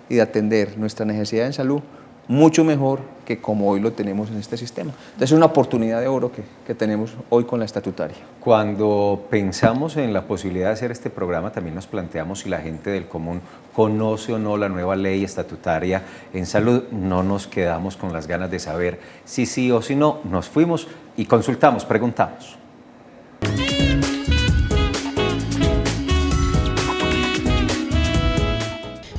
y de atender nuestra necesidad en salud mucho mejor que como hoy lo tenemos en este sistema. Entonces es una oportunidad de oro que tenemos hoy con la estatutaria. Cuando pensamos en la posibilidad de hacer este programa, también nos planteamos si la gente del común conoce o no la nueva ley estatutaria en salud. No nos quedamos con las ganas de saber si sí o si no. Nos fuimos y consultamos, preguntamos.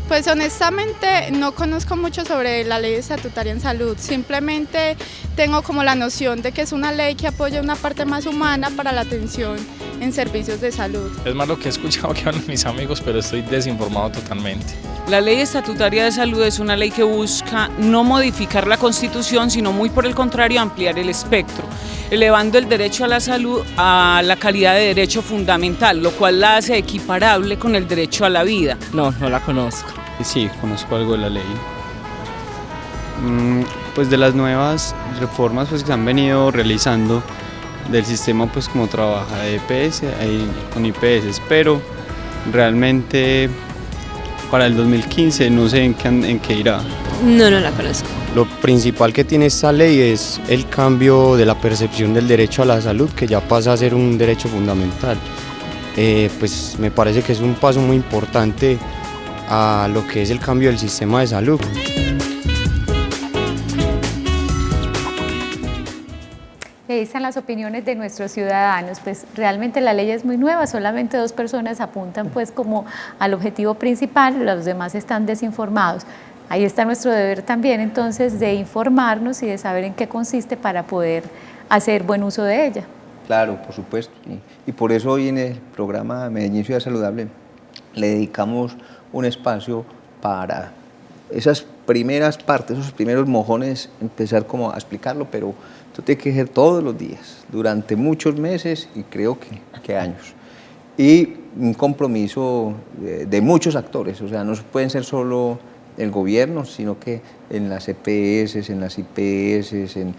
Pues honestamente no conozco mucho sobre la ley estatutaria en salud, simplemente tengo como la noción de que es una ley que apoya una parte más humana para la atención en servicios de salud. Es más lo que he escuchado que hablan mis amigos, pero estoy desinformado totalmente. La Ley Estatutaria de Salud es una ley que busca no modificar la Constitución, sino muy por el contrario ampliar el espectro, elevando el derecho a la salud a la calidad de derecho fundamental, lo cual la hace equiparable con el derecho a la vida. No, no la conozco. Sí, conozco algo de la ley. Pues de las nuevas reformas pues, que se han venido realizando del sistema pues como trabaja de EPS con IPS, pero realmente para el 2015 no sé en qué irá. No la conozco. Lo principal que tiene esta ley es el cambio de la percepción del derecho a la salud, que ya pasa a ser un derecho fundamental. Pues me parece que es un paso muy importante a lo que es el cambio del sistema de salud. Ahí están las opiniones de nuestros ciudadanos. Pues realmente la ley es muy nueva, solamente 2 personas apuntan pues como al objetivo principal, los demás están desinformados. Ahí está nuestro deber también entonces de informarnos y de saber en qué consiste para poder hacer buen uso de ella. Claro, por supuesto. Y por eso hoy en el programa Medellín Ciudad Saludable le dedicamos un espacio para esas primeras partes, esos primeros mojones, empezar como a explicarlo, pero esto tiene que ser todos los días, durante muchos meses y creo que años. Y un compromiso de muchos actores, o sea, no pueden ser solo el gobierno, sino que en las EPS, en las IPS, en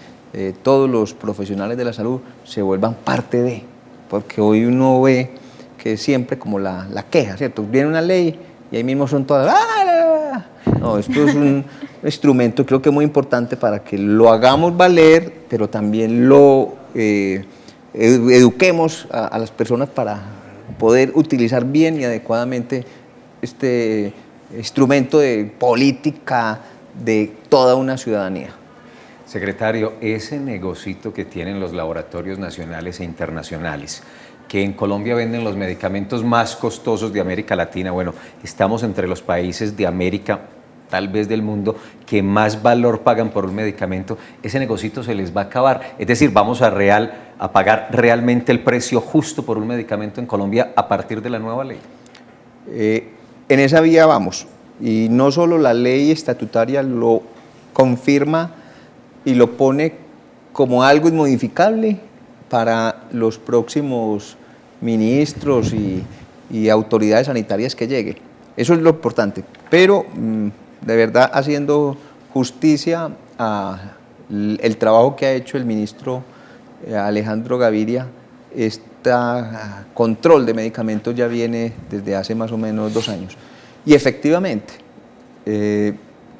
todos los profesionales de la salud se vuelvan parte de, porque hoy uno ve que siempre como la queja, ¿cierto? Viene una ley y ahí mismo son todas, ¡ah! No, esto es un instrumento creo que muy importante para que lo hagamos valer, pero también lo eduquemos a las personas para poder utilizar bien y adecuadamente este instrumento de política de toda una ciudadanía. Secretario, ese negocito que tienen los laboratorios nacionales e internacionales, que en Colombia venden los medicamentos más costosos de América Latina, bueno, estamos entre los países de América, tal vez del mundo, que más valor pagan por un medicamento, ese negocito se les va a acabar. Es decir, vamos a pagar realmente el precio justo por un medicamento en Colombia a partir de la nueva ley. En esa vía vamos, y no solo la ley estatutaria lo confirma y lo pone como algo inmodificable para los próximos ministros y autoridades sanitarias que lleguen. Eso es lo importante, pero de verdad haciendo justicia al trabajo que ha hecho el ministro Alejandro Gaviria, este control de medicamentos ya viene desde hace más o menos 2 años. Y efectivamente,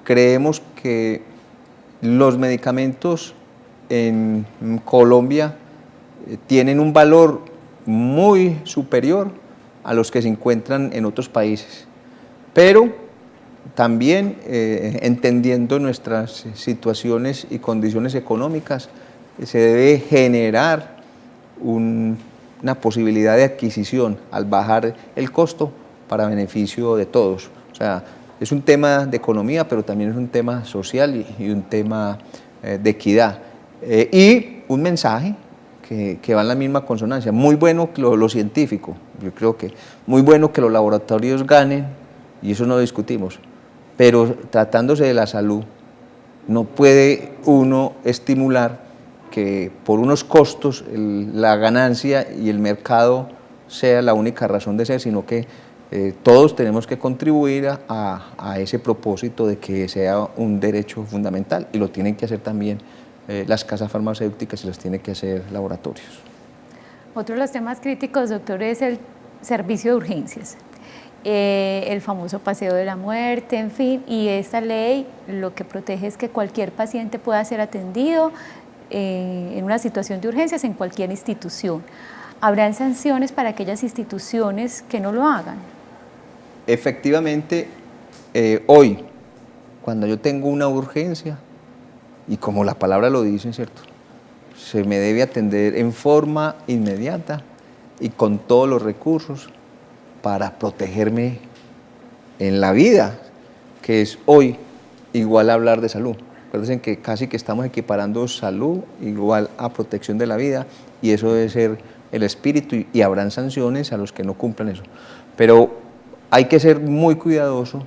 creemos que los medicamentos en Colombia tienen un valor muy superior a los que se encuentran en otros países, pero también entendiendo nuestras situaciones y condiciones económicas, se debe generar una posibilidad de adquisición al bajar el costo para beneficio de todos. O sea, es un tema de economía, pero también es un tema social y un tema de equidad. Y un mensaje que va en la misma consonancia. Muy bueno lo científico, yo creo que muy bueno que los laboratorios ganen, y eso no discutimos, pero tratándose de la salud, no puede uno estimular que por unos costos la ganancia y el mercado sea la única razón de ser, sino que todos tenemos que contribuir a ese propósito de que sea un derecho fundamental, y lo tienen que hacer también las casas farmacéuticas y las tienen que hacer laboratorios. Otro de los temas críticos, doctor, es el servicio de urgencias, el famoso paseo de la muerte, en fin, y esta ley lo que protege es que cualquier paciente pueda ser atendido en una situación de urgencias en cualquier institución. ¿Habrán sanciones para aquellas instituciones que no lo hagan? Efectivamente, hoy, cuando yo tengo una urgencia, y como la palabra lo dice, ¿cierto?, se me debe atender en forma inmediata y con todos los recursos para protegerme en la vida, que es hoy igual a hablar de salud. Acuérdense que casi que estamos equiparando salud igual a protección de la vida, y eso debe ser el espíritu, y habrán sanciones a los que no cumplan eso. Pero hay que ser muy cuidadoso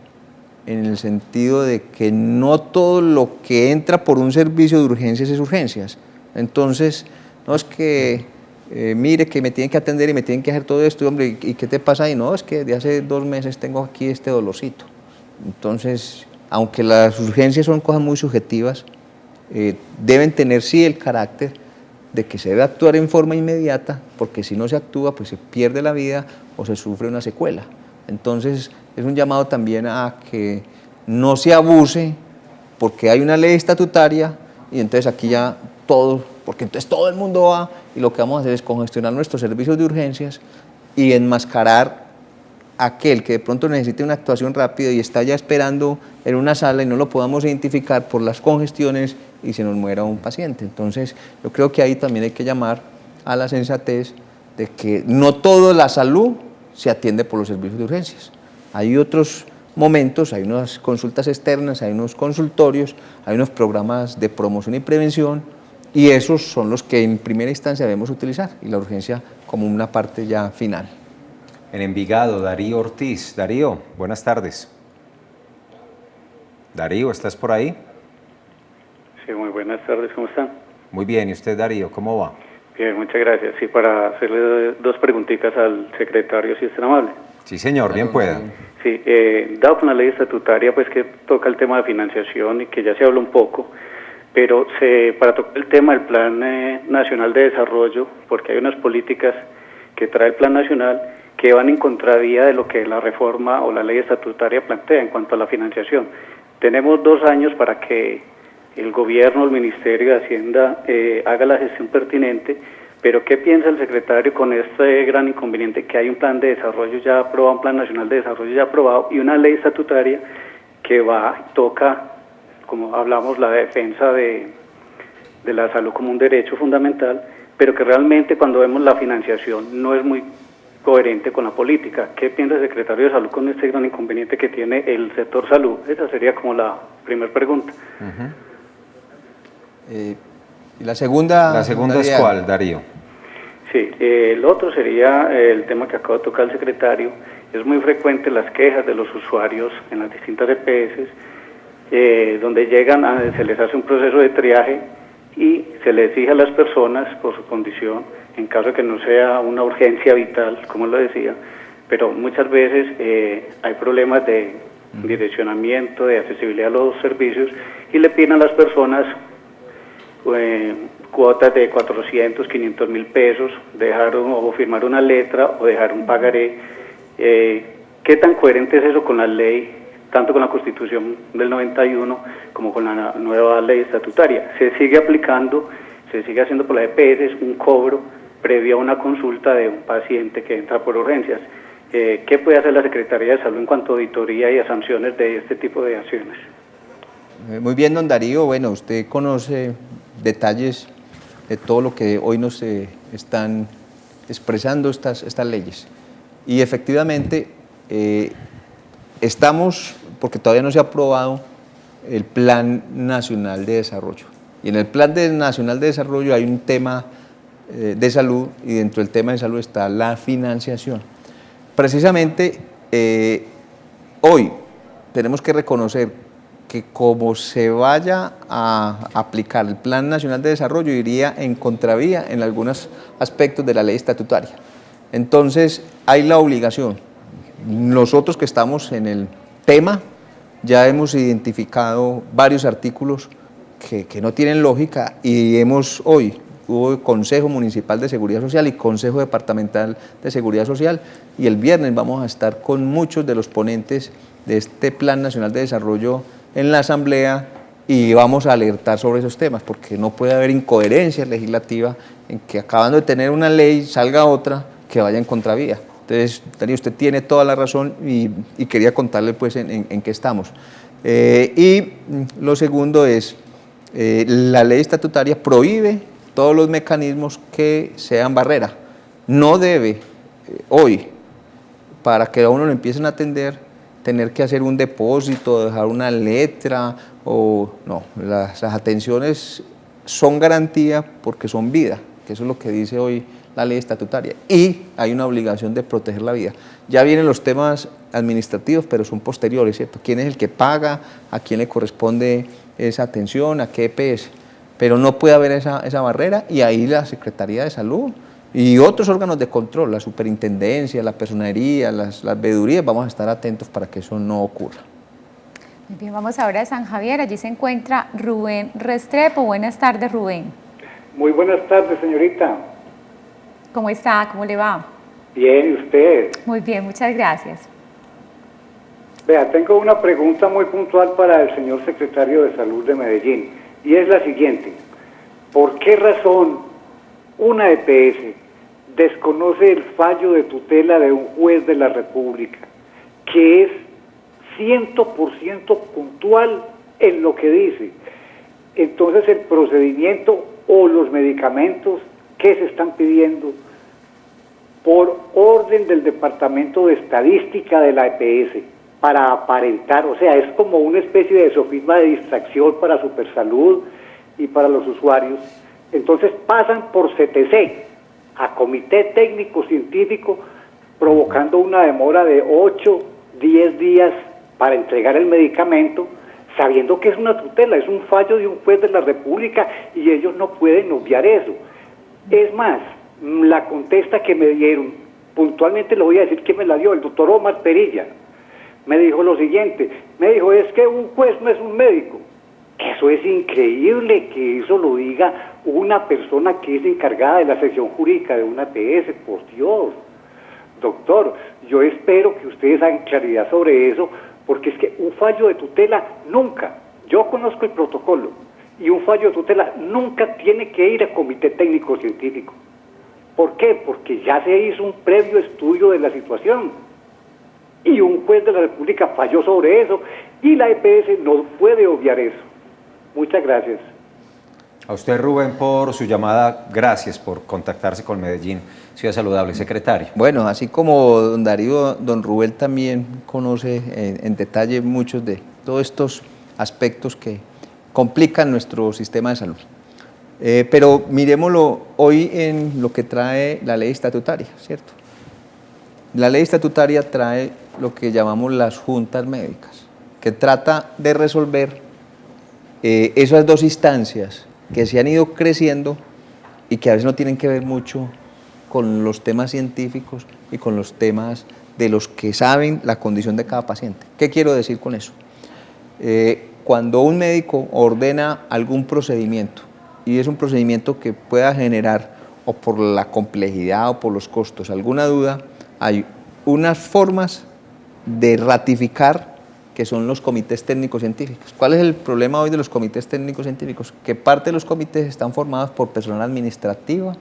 en el sentido de que no todo lo que entra por un servicio de urgencias es urgencias. Entonces, no es que, mire, que me tienen que atender y me tienen que hacer todo esto, hombre, ¿y qué te pasa ahí? No, es que de hace 2 meses tengo aquí este dolorcito. Entonces, aunque las urgencias son cosas muy subjetivas, deben tener sí el carácter de que se debe actuar en forma inmediata, porque si no se actúa, pues se pierde la vida o se sufre una secuela. Entonces, es un llamado también a que no se abuse, porque hay una ley estatutaria y entonces aquí ya todos, porque entonces todo el mundo va y lo que vamos a hacer es congestionar nuestros servicios de urgencias y enmascarar a aquel que de pronto necesite una actuación rápida y está ya esperando en una sala y no lo podamos identificar por las congestiones y se nos muera un paciente. Entonces, yo creo que ahí también hay que llamar a la sensatez de que no toda la salud se atiende por los servicios de urgencias. Hay otros momentos, hay unas consultas externas, hay unos consultorios, hay unos programas de promoción y prevención y esos son los que en primera instancia debemos utilizar y la urgencia como una parte ya final. En Envigado, Darío Ortiz. Darío, buenas tardes. Darío, ¿estás por ahí? Sí, muy buenas tardes, ¿cómo están? Muy bien, ¿y usted, Darío, cómo va? Bien, muchas gracias. Sí, para hacerle 2 preguntitas al secretario, si es tan amable. Sí, señor, bien pueda. Sí, dado con la ley estatutaria, pues que toca el tema de financiación y que ya se habla un poco, pero para tocar el tema del Plan Nacional de Desarrollo, porque hay unas políticas que trae el Plan Nacional que van en contravía de lo que la reforma o la ley estatutaria plantea en cuanto a la financiación. Tenemos 2 años para que el gobierno, el Ministerio de Hacienda haga la gestión pertinente, pero ¿qué piensa el secretario con este gran inconveniente que hay un plan de desarrollo ya aprobado, un plan nacional de desarrollo ya aprobado y una ley estatutaria que toca, como hablamos, la defensa de la salud como un derecho fundamental, pero que realmente cuando vemos la financiación no es muy coherente con la política? ¿Qué piensa el secretario de Salud con este gran inconveniente que tiene el sector salud? Esa sería como la primera pregunta. ¿Y la segunda? La segunda es ¿cuál, Darío? Sí, el otro sería el tema que acaba de tocar el secretario. Es muy frecuente las quejas de los usuarios en las distintas EPS, donde llegan, se les hace un proceso de triaje y se les exige a las personas por su condición, en caso de que no sea una urgencia vital, como lo decía, pero muchas veces hay problemas de direccionamiento, de accesibilidad a los servicios y le piden a las personas cuotas de 400, 500 mil pesos, dejar o firmar una letra o dejar un pagaré. ¿Qué tan coherente es eso con la ley, tanto con la Constitución del 91 como con la nueva ley estatutaria? Se sigue aplicando, se sigue haciendo por la EPS un cobro previo a una consulta de un paciente que entra por urgencias. ¿Qué puede hacer la Secretaría de Salud en cuanto a auditoría y a sanciones de este tipo de acciones? Muy bien, don Darío. Bueno, usted conoce detalles de todo lo que hoy nos están expresando estas leyes. Y efectivamente estamos, porque todavía no se ha aprobado el Plan Nacional de Desarrollo. Y en el Plan Nacional de Desarrollo hay un tema de salud y dentro del tema de salud está la financiación. Precisamente hoy tenemos que reconocer que como se vaya a aplicar el Plan Nacional de Desarrollo iría en contravía en algunos aspectos de la ley estatutaria. Entonces hay la obligación. Nosotros que estamos en el tema ya hemos identificado varios artículos que no tienen lógica y hubo Consejo Municipal de Seguridad Social y Consejo Departamental de Seguridad Social y el viernes vamos a estar con muchos de los ponentes de este Plan Nacional de Desarrollo en la Asamblea y vamos a alertar sobre esos temas porque no puede haber incoherencia legislativa en que acabando de tener una ley salga otra que vaya en contravía. Entonces, Darío, usted tiene toda la razón y quería contarle pues en qué estamos. Y lo segundo es, la ley estatutaria prohíbe todos los mecanismos que sean barrera. No debe hoy, para que a uno lo empiecen a atender, tener que hacer un depósito, dejar una letra, o no, las atenciones son garantía porque son vida, que eso es lo que dice hoy la ley estatutaria y hay una obligación de proteger la vida. Ya vienen los temas administrativos, pero son posteriores, ¿cierto? ¿Quién es el que paga? ¿A quién le corresponde esa atención? ¿A qué EPS? Pero no puede haber esa barrera y ahí la Secretaría de Salud y otros órganos de control, la superintendencia, la personería, las veedurías, vamos a estar atentos para que eso no ocurra. Muy bien, vamos ahora a San Javier, allí se encuentra Rubén Restrepo. Buenas tardes, Rubén. Muy buenas tardes, señorita. ¿Cómo está? ¿Cómo le va? Bien, ¿y usted? Muy bien, muchas gracias. Vea, tengo una pregunta muy puntual para el señor secretario de Salud de Medellín, y es la siguiente. ¿Por qué razón una EPS desconoce el fallo de tutela de un juez de la República, que es 100% puntual en lo que dice? Entonces el procedimiento o los medicamentos que se están pidiendo por orden del Departamento de Estadística de la EPS para aparentar, o sea, es como una especie de sofisma de distracción para Supersalud y para los usuarios. Entonces pasan por CTC, a Comité Técnico Científico, provocando una demora de 8, 10 días para entregar el medicamento, sabiendo que es una tutela, es un fallo de un juez de la República y ellos no pueden obviar eso. Es más, la contesta que me dieron, puntualmente le voy a decir que me la dio el doctor Omar Perilla, me dijo lo siguiente, me dijo, es que un juez no es un médico. Eso es increíble que eso lo diga una persona que es encargada de la sección jurídica de una EPS, por Dios. Doctor, yo espero que ustedes hagan claridad sobre eso, porque es que un fallo de tutela nunca, yo conozco el protocolo, y un fallo de tutela nunca tiene que ir a Comité Técnico Científico. ¿Por qué? Porque ya se hizo un previo estudio de la situación, y un juez de la República falló sobre eso, y la EPS no puede obviar eso. Muchas gracias. A usted, Rubén, por su llamada, gracias por contactarse con Medellín Ciudad Saludable. Secretario. Bueno, así como don Darío, don Rubén también conoce en detalle muchos de todos estos aspectos que complican nuestro sistema de salud. Pero miremoslo hoy en lo que trae la ley estatutaria, ¿cierto? La ley estatutaria trae lo que llamamos las juntas médicas, que trata de resolver esas dos instancias que se han ido creciendo y que a veces no tienen que ver mucho con los temas científicos y con los temas de los que saben la condición de cada paciente. ¿Qué quiero decir con eso? Cuando un médico ordena algún procedimiento y es un procedimiento que pueda generar, o por la complejidad o por los costos, alguna duda, hay unas formas de ratificar que son los comités técnicos científicos. ¿Cuál es el problema hoy de los comités técnicos científicos? Que parte de los comités están formados por personal administrativo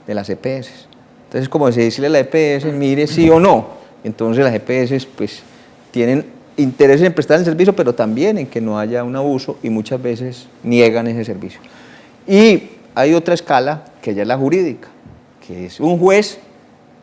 de las EPS. Entonces, como decirle a la EPS, mire sí o no. Entonces las EPS pues tienen interés en prestar el servicio, pero también en que no haya un abuso y muchas veces niegan ese servicio. Y hay otra escala que ya es la jurídica, que es un juez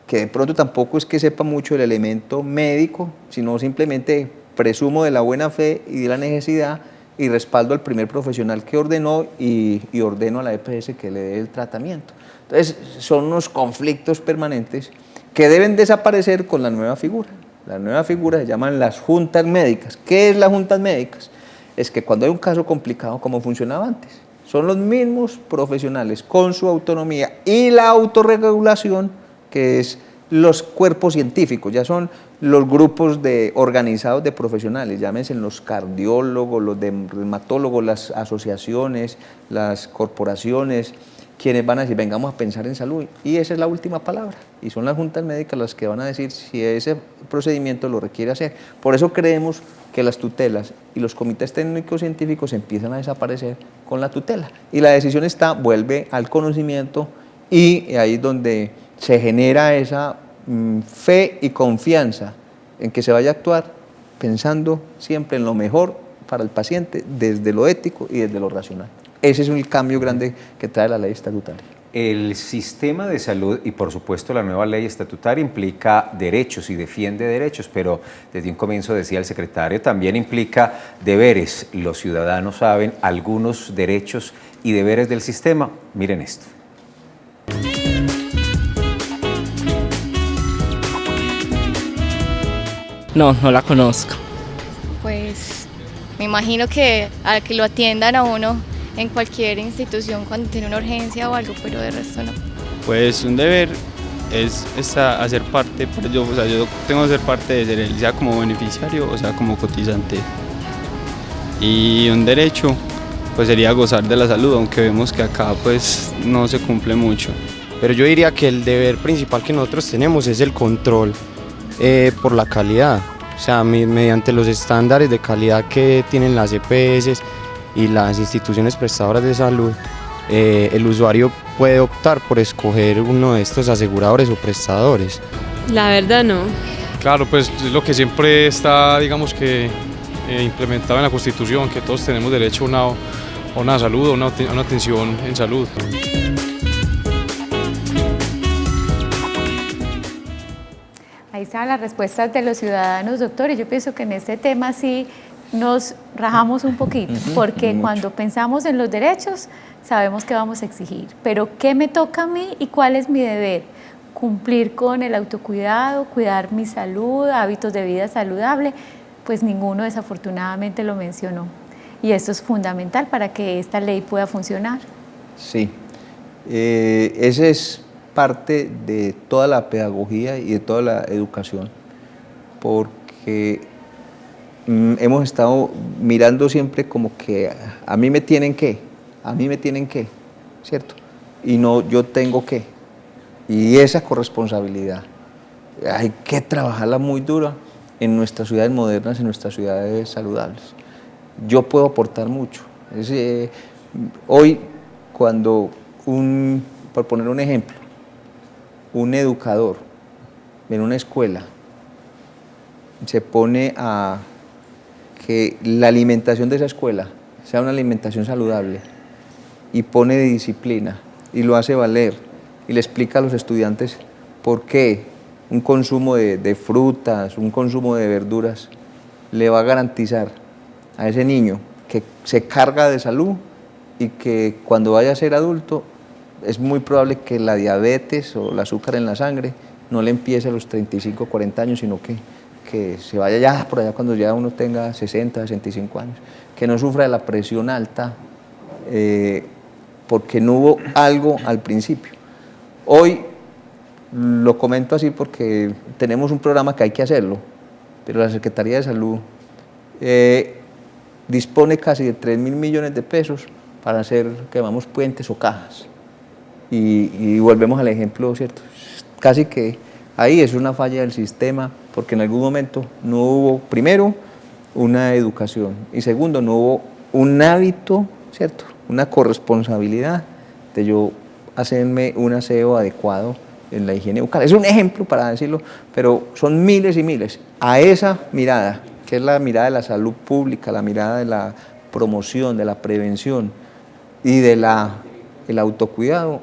que de pronto tampoco es que sepa mucho el elemento médico, sino simplemente presumo de la buena fe y de la necesidad y respaldo al primer profesional que ordenó y ordeno a la EPS que le dé el tratamiento. Entonces son unos conflictos permanentes que deben desaparecer con la nueva figura. La nueva figura se llaman las juntas médicas. ¿Qué es las juntas médicas? Es que cuando hay un caso complicado, como funcionaba antes, son los mismos profesionales con su autonomía y la autorregulación, que es los cuerpos científicos, ya son los grupos organizados de profesionales, llámense los cardiólogos, los dermatólogos, las asociaciones, las corporaciones, quienes van a decir, vengamos a pensar en salud, y esa es la última palabra, y son las juntas médicas las que van a decir si ese procedimiento lo requiere hacer. Por eso creemos que las tutelas y los comités técnicos científicos empiezan a desaparecer con la tutela, y la decisión vuelve al conocimiento, y ahí es donde se genera esa fe y confianza en que se vaya a actuar pensando siempre en lo mejor para el paciente, desde lo ético y desde lo racional. Ese es un cambio grande que trae la ley estatutaria. El sistema de salud y por supuesto la nueva ley estatutaria implica derechos y defiende derechos, pero desde un comienzo decía el secretario, también implica deberes. Los ciudadanos saben algunos derechos y deberes del sistema. Miren esto. No, no la conozco. Pues me imagino que a que lo atiendan a uno en cualquier institución cuando tiene una urgencia o algo, pero de resto no. Pues un deber es hacer parte, yo tengo que ser parte de ser, sea como beneficiario o sea como cotizante. Y un derecho pues sería gozar de la salud, aunque vemos que acá pues no se cumple mucho. Pero yo diría que el deber principal que nosotros tenemos es el control por la calidad, o sea, mediante los estándares de calidad que tienen las EPS y las instituciones prestadoras de salud, el usuario puede optar por escoger uno de estos aseguradores o prestadores. La verdad no. Claro, pues es lo que siempre está, digamos que implementado en la Constitución, que todos tenemos derecho a una salud, a una atención en salud. Ahí estaban las respuestas de los ciudadanos, doctores. Yo pienso que en este tema sí nos rajamos un poquito, porque cuando pensamos en los derechos sabemos que vamos a exigir, pero ¿qué me toca a mí y cuál es mi deber? Cumplir con el autocuidado, cuidar mi salud, hábitos de vida saludable, pues ninguno desafortunadamente lo mencionó. Y esto es fundamental para que esta ley pueda funcionar. Sí, ese es parte de toda la pedagogía y de toda la educación, porque hemos estado mirando siempre como que a mí me tienen que, ¿cierto? Y no yo tengo que. Y esa corresponsabilidad hay que trabajarla muy dura en nuestras ciudades modernas, en nuestras ciudades saludables. Yo puedo aportar mucho. Hoy, cuando por poner un ejemplo, un educador en una escuela se pone a que la alimentación de esa escuela sea una alimentación saludable y pone disciplina y lo hace valer y le explica a los estudiantes por qué un consumo de frutas, un consumo de verduras le va a garantizar a ese niño que se carga de salud y que cuando vaya a ser adulto es muy probable que la diabetes o el azúcar en la sangre no le empiece a los 35, 40 años, sino que se vaya ya por allá cuando ya uno tenga 60, 65 años, que no sufra de la presión alta porque no hubo algo al principio. Hoy lo comento así porque tenemos un programa que hay que hacerlo, pero la Secretaría de Salud dispone casi de 3.000 millones de pesos para hacer, que llamamos puentes o cajas. Y volvemos al ejemplo, ¿cierto? Casi que ahí es una falla del sistema, porque en algún momento no hubo, primero, una educación, y segundo, no hubo un hábito, ¿cierto? Una corresponsabilidad de yo hacerme un aseo adecuado en la higiene bucal. Es un ejemplo para decirlo, pero son miles y miles. A esa mirada, que es la mirada de la salud pública, la mirada de la promoción, de la prevención y del autocuidado,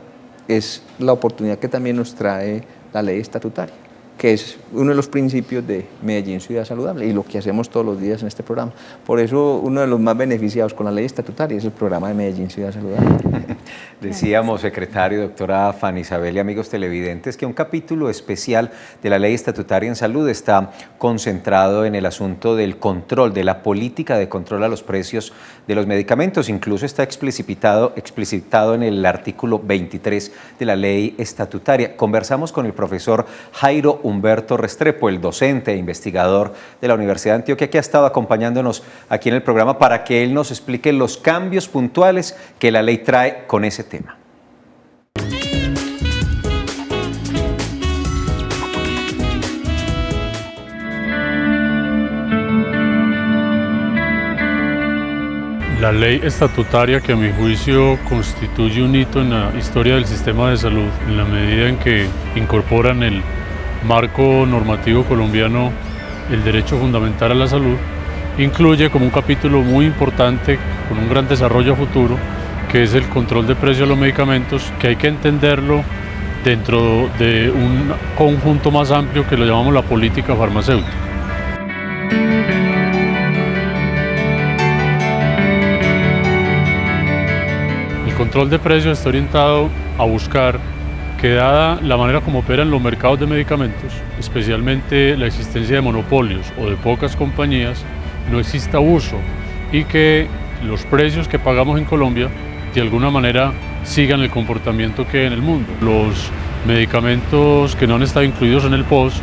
es la oportunidad que también nos trae la ley estatutaria, que es uno de los principios de Medellín Ciudad Saludable y lo que hacemos todos los días en este programa. Por eso uno de los más beneficiados con la ley estatutaria es el programa de Medellín Ciudad Saludable. Decíamos, secretario, doctora Fanny Isabel y amigos televidentes, que un capítulo especial de la ley estatutaria en salud está concentrado en el asunto del control, de la política de control a los precios de los medicamentos. Incluso está explicitado en el artículo 23 de la ley estatutaria. Conversamos con el profesor Jairo Humberto Restrepo, el docente e investigador de la Universidad de Antioquia, que ha estado acompañándonos aquí en el programa para que él nos explique los cambios puntuales que la ley trae con ese tema. La ley estatutaria, que a mi juicio constituye un hito en la historia del sistema de salud, en la medida en que incorporan el marco normativo colombiano el derecho fundamental a la salud, incluye como un capítulo muy importante con un gran desarrollo a futuro, que es el control de precios de los medicamentos, que hay que entenderlo dentro de un conjunto más amplio que lo llamamos la política farmacéutica. El control de precios está orientado a buscar que que dada la manera como operan los mercados de medicamentos, especialmente la existencia de monopolios o de pocas compañías, no exista abuso y que los precios que pagamos en Colombia de alguna manera sigan el comportamiento que hay en el mundo. Los medicamentos que no han estado incluidos en el POS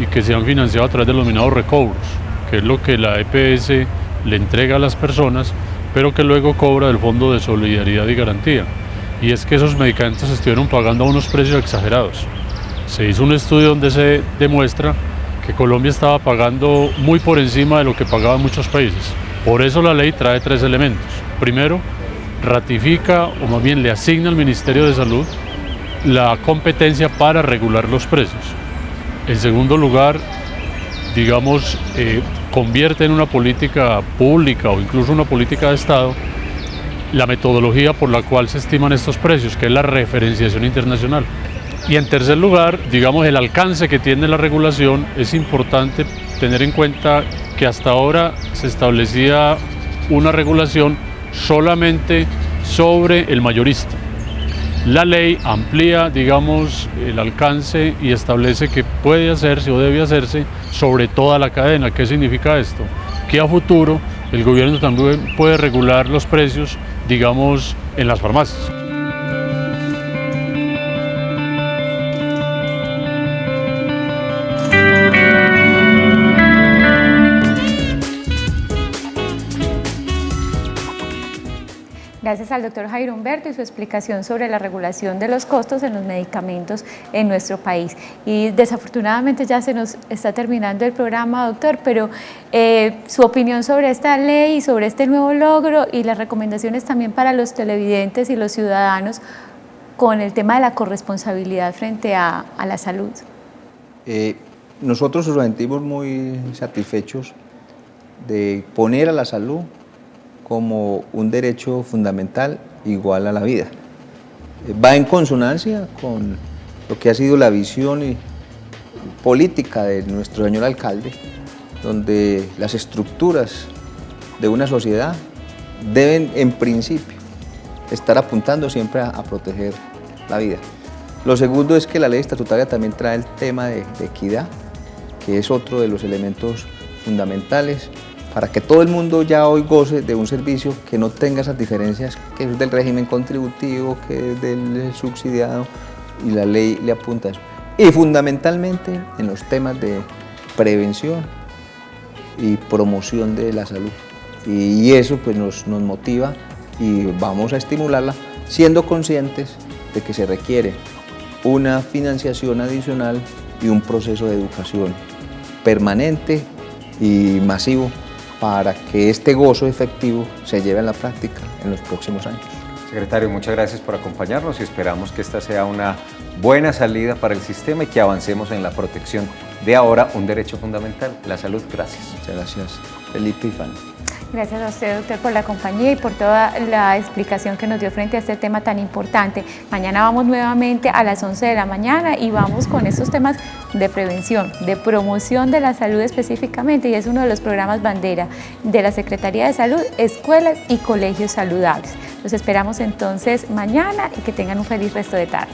y que se han financiado a través de los denominados recobros, que es lo que la EPS le entrega a las personas, pero que luego cobra del Fondo de Solidaridad y Garantía. Y es que esos medicamentos se estuvieron pagando a unos precios exagerados. Se hizo un estudio donde se demuestra que Colombia estaba pagando muy por encima de lo que pagaban muchos países. Por eso la ley trae 3 elementos. Primero, ratifica o más bien le asigna al Ministerio de Salud la competencia para regular los precios. En segundo lugar, digamos, convierte en una política pública o incluso una política de Estado la metodología por la cual se estiman estos precios, que es la referenciación internacional. Y en tercer lugar, digamos, el alcance que tiene la regulación. Es importante tener en cuenta que hasta ahora se establecía una regulación solamente sobre el mayorista. La ley amplía, digamos, el alcance y establece que puede hacerse o debe hacerse sobre toda la cadena. ¿Qué significa esto? Que a futuro el gobierno también puede regular los precios, digamos, en las farmacias. Gracias al doctor Jairo Humberto y su explicación sobre la regulación de los costos en los medicamentos en nuestro país. Y desafortunadamente ya se nos está terminando el programa, doctor, pero su opinión sobre esta ley, sobre este nuevo logro y las recomendaciones también para los televidentes y los ciudadanos con el tema de la corresponsabilidad frente a la salud. Nosotros nos sentimos muy satisfechos de poner a la salud como un derecho fundamental igual a la vida. Va en consonancia con lo que ha sido la visión política de nuestro señor alcalde, donde las estructuras de una sociedad deben, en principio, estar apuntando siempre a proteger la vida. Lo segundo es que la ley estatutaria también trae el tema de equidad, que es otro de los elementos fundamentales para que todo el mundo ya hoy goce de un servicio que no tenga esas diferencias, que es del régimen contributivo, que es del subsidiado, y la ley le apunta a eso. Y fundamentalmente en los temas de prevención y promoción de la salud. Y eso pues nos motiva y vamos a estimularla siendo conscientes de que se requiere una financiación adicional y un proceso de educación permanente y masivo para que este gozo efectivo se lleve a la práctica en los próximos años. Secretario, muchas gracias por acompañarnos y esperamos que esta sea una buena salida para el sistema y que avancemos en la protección de ahora un derecho fundamental, la salud. Gracias. Muchas gracias, Felipe y Fanny. Gracias a usted, doctor, por la compañía y por toda la explicación que nos dio frente a este tema tan importante. Mañana vamos nuevamente a las 11 de la mañana y vamos con estos temas de prevención, de promoción de la salud específicamente, y es uno de los programas bandera de la Secretaría de Salud, escuelas y colegios saludables. Los esperamos entonces mañana y que tengan un feliz resto de tarde.